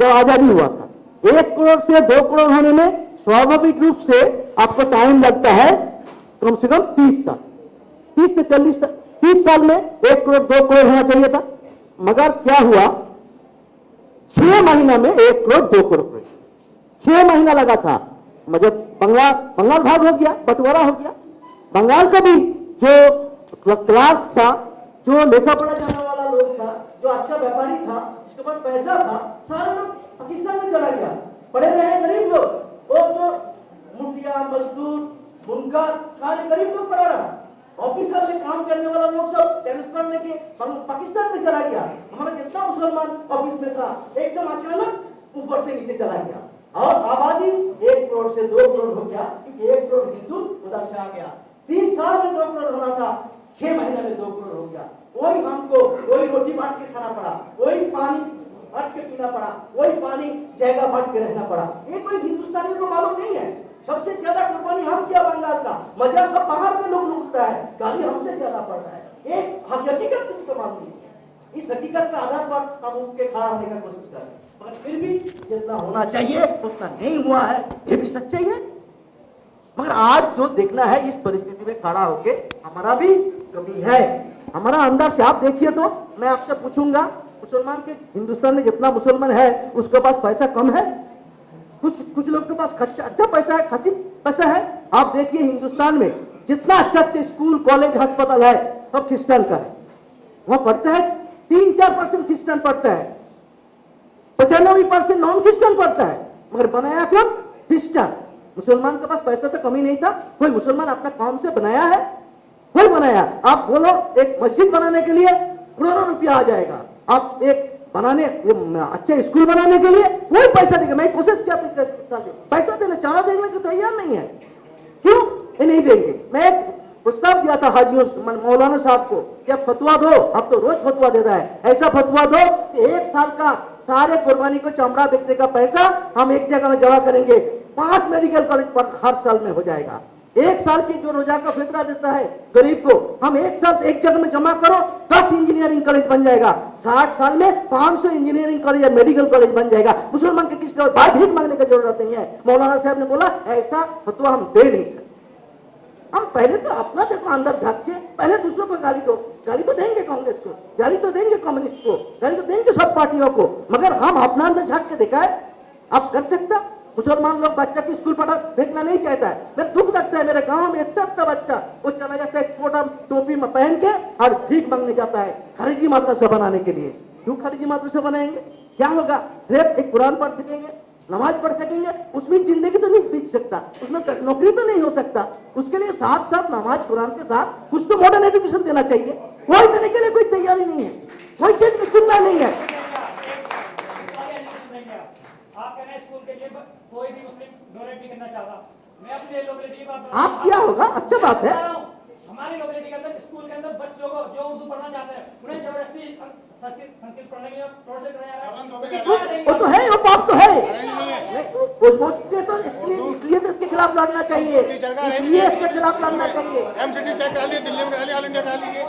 जब आजादी हुआ था। 1 करोड़ से 2 करोड़ होने में स्वाभाविक रूप से आपको टाइम लगता है कम से कम 30 साल, 30 से 30 साल में 1 करोड़ 2 करोड़ होना चाहिए था। मगर क्या हुआ, 6 महीना में 1 करोड़ 2 करोड़, 6 महीना लगा था। मतलब बंगाल भाग हो गया, बंटवारा हो गया। बंगाल का भी जो क्लार्क था, जो लेखा पढ़ा जाने वाला लोग था, जो अच्छा व्यापारी था, जिसके पास पैसा था, सारे लोग पाकिस्तान में चला गया। पढ़े रहे गरीब लोग, वो जो मुखिया, मजदूर, बुनकर, सारे गरीब लोग पढ़ा रहा। ऑफिसर से काम करने वाला लोग सब ट्रांसफर लेके पाकिस्तान में चला गया। हमारा जितना मुसलमान ऑफिस में था एकदम अचानक ऊपर से नीचे चला गया, और आबादी 1 करोड़ से 2 करोड़ हो गया, क्योंकि 1 करोड़ हिंदू उधर से आ गया। 30 साल में 2 करोड़ होना था, 6 महीने में 2 करोड़ हो गया। वही हमको वही रोटी बांट के खाना पड़ा, वही पानी बांट के पीना पड़ा, वही पानी जगह बांट के रहना पड़ा। ये कोई हिंदुस्तानी को मालूम नहीं है। सबसे ज्यादा कुर्बानी हम किया बंगाल का, मजा सब बाहर के लोग लूटता है, गाली हमसे ज्यादा पड़ रहा है। एक हकीकत किसी को मालूम नहीं है। इस हकीकत का आधार पर हम उनके खड़ा होने का कोशिश कर रहे हैं, मगर फिर भी जितना होना चाहिए उतना नहीं हुआ है, ये भी सच्चाई है। मगर आज जो देखना है, इस परिस्थिति में खड़ा होके हमारा भी कमी है, हमारा अंदर से। आप देखिए तो मैं आपसे पूछूंगा, मुसलमान के हिंदुस्तान में जितना मुसलमान है उसके पास पैसा कम है? कुछ लोग के पास अच्छा पैसा है, खर्ची पैसा है। आप देखिए हिंदुस्तान में जितना अच्छे स्कूल, कॉलेज, अस्पताल है सब क्रिश्चियन का है। वहां पढ़ता है 3-4% क्रिश्चियन पढ़ता है, 95% नॉन क्रिश्चियन पढ़ता है, मगर बनाया कौन? क्रिश्चियन। मुसलमान के पास पैसा तो कमी नहीं था, कोई मुसलमान अपना काम से बनाया है? कोई बनाया? आप बोलो एक मस्जिद बनाने के लिए करोड़ों रुपया आ जाएगा, आप एक बनाने अच्छे स्कूल बनाने के लिए कोई पैसा देगा। मैं कोशिश किया पैसा देना, चारा देने को तैयार नहीं है। क्यों ये नहीं देंगे? मैं एक प्रस्ताव दिया था हाजी मौलाना साहब को कि आप फतवा दो, आप तो रोज फतवा देता है, ऐसा फतवा दो कि 1 साल का सारे कुर्बानी को चमड़ा बेचने का पैसा हम एक जगह में जमा करेंगे, 5 मेडिकल कॉलेज पर हर साल में हो जाएगा। 1 साल की जो रोजा का फितरा देता है गरीब को, हम 1 साल से एक जगह में जमा करो, 10 इंजीनियरिंग कॉलेज बन जाएगा, 60 साल में 500 इंजीनियरिंग कॉलेज या मेडिकल कॉलेज बन जाएगा। मुसलमान के किसका बात भीख मांगने की जरूरत नहीं है। मौलाना साहब ने बोला ऐसा फतवा हम दे नहीं सकते। हम पहले तो अपना देखो अंदर झांक के, पहले दूसरों को गाली दो। गाली तो देंगे कांग्रेस को, गाली तो देंगे कम्युनिस्ट को, गाली तो देंगे सब पार्टियों को, मगर हम अपना अंदर झांक के दिखाए। आप कर सकता? मुसलमान लोग बच्चा की स्कूल पढ़ा फेंकना नहीं चाहता है। मेरे दुख लगता है, मेरे गांव में इतना बच्चा वो चला जाता है छोटा टोपी में पहन के और भीख मांगने जाता है खरीजी माद्रासा बनाने के लिए। क्यों खरीजी माद्रासा बनाएंगे? क्या होगा? सिर्फ एक कुरान पढ़ सकेंगे, नमाज पढ़ सकेंगे, उसमें जिंदगी तो नहीं बीत सकता, उसमें नौकरी तो नहीं हो सकता। उसके लिए साथ साथ नमाज कुरान के साथ कुछ तो मॉडर्न एजुकेशन देना चाहिए। कोई देने के लिए कोई तैयारी नहीं है, कोई चीज में चिंता नहीं है। आप कह रहे हैं स्कूल के लिए कोई भी मुस्लिम डोनेट नहीं करना चाहता। मैं अपने लोकेलिटी की बात आप क्या होगा? अच्छा बात है। हमारी लोकेलिटी के अंदर स्कूल के अंदर बच्चों को जो उर्दू पढ़ना चाहते हैं उन्हें जबरदस्ती संस्कृत पढ़ने के लिए प्रोत्साहित कराया जा रहा है। वो तो है, वो पाप तो है। उसके तो इसलिए तो इसके खिलाफ लड़ना चाहिए, इसलिए इसके खिलाफ लड़ना चाहिए। एमसीटी चेक करा लिए, दिल्ली में करा लिया, ऑल इंडिया करा लीजिए।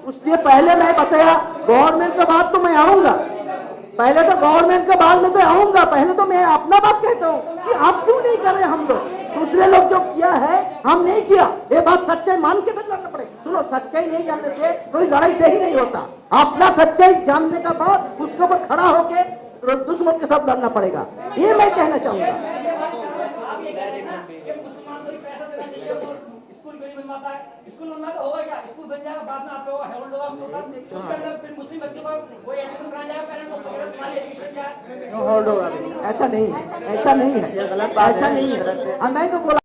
उससे पहले मैं बताया गवर्नमेंट के बाद तो मैं आऊंगा, पहले तो गवर्नमेंट के बाद में तो आऊंगा। पहले तो मैं अपना बात कहता हूँ कि आप क्यों नहीं कर रहे। हम लोग दूसरे लोग जो किया है हम नहीं किया, ये बात सच्चाई मान के फिर लड़ना पड़ेगा। सुनो, सच्चाई नहीं जानने से कोई लड़ाई सही नहीं होता। अपना सच्चाई जानने का बाद उसके ऊपर खड़ा होके दुश्मन के साथ लड़ना पड़ेगा, ये मैं कहना चाहूंगा। स्कूल बनवाता होगा क्या? स्कूल बन जाएगा, बाद में आप लोगों का होल्ड होगा उसके अंदर, फिर मुस्लिम बच्चों को कोई एडमिशन कराया जाएगा, पेरेंट्स को तुम्हारी एडमिशन क्या है? होल्ड होगा, ऐसा नहीं है, ऐसा नहीं है, ऐसा नहीं है। मैं तो बोला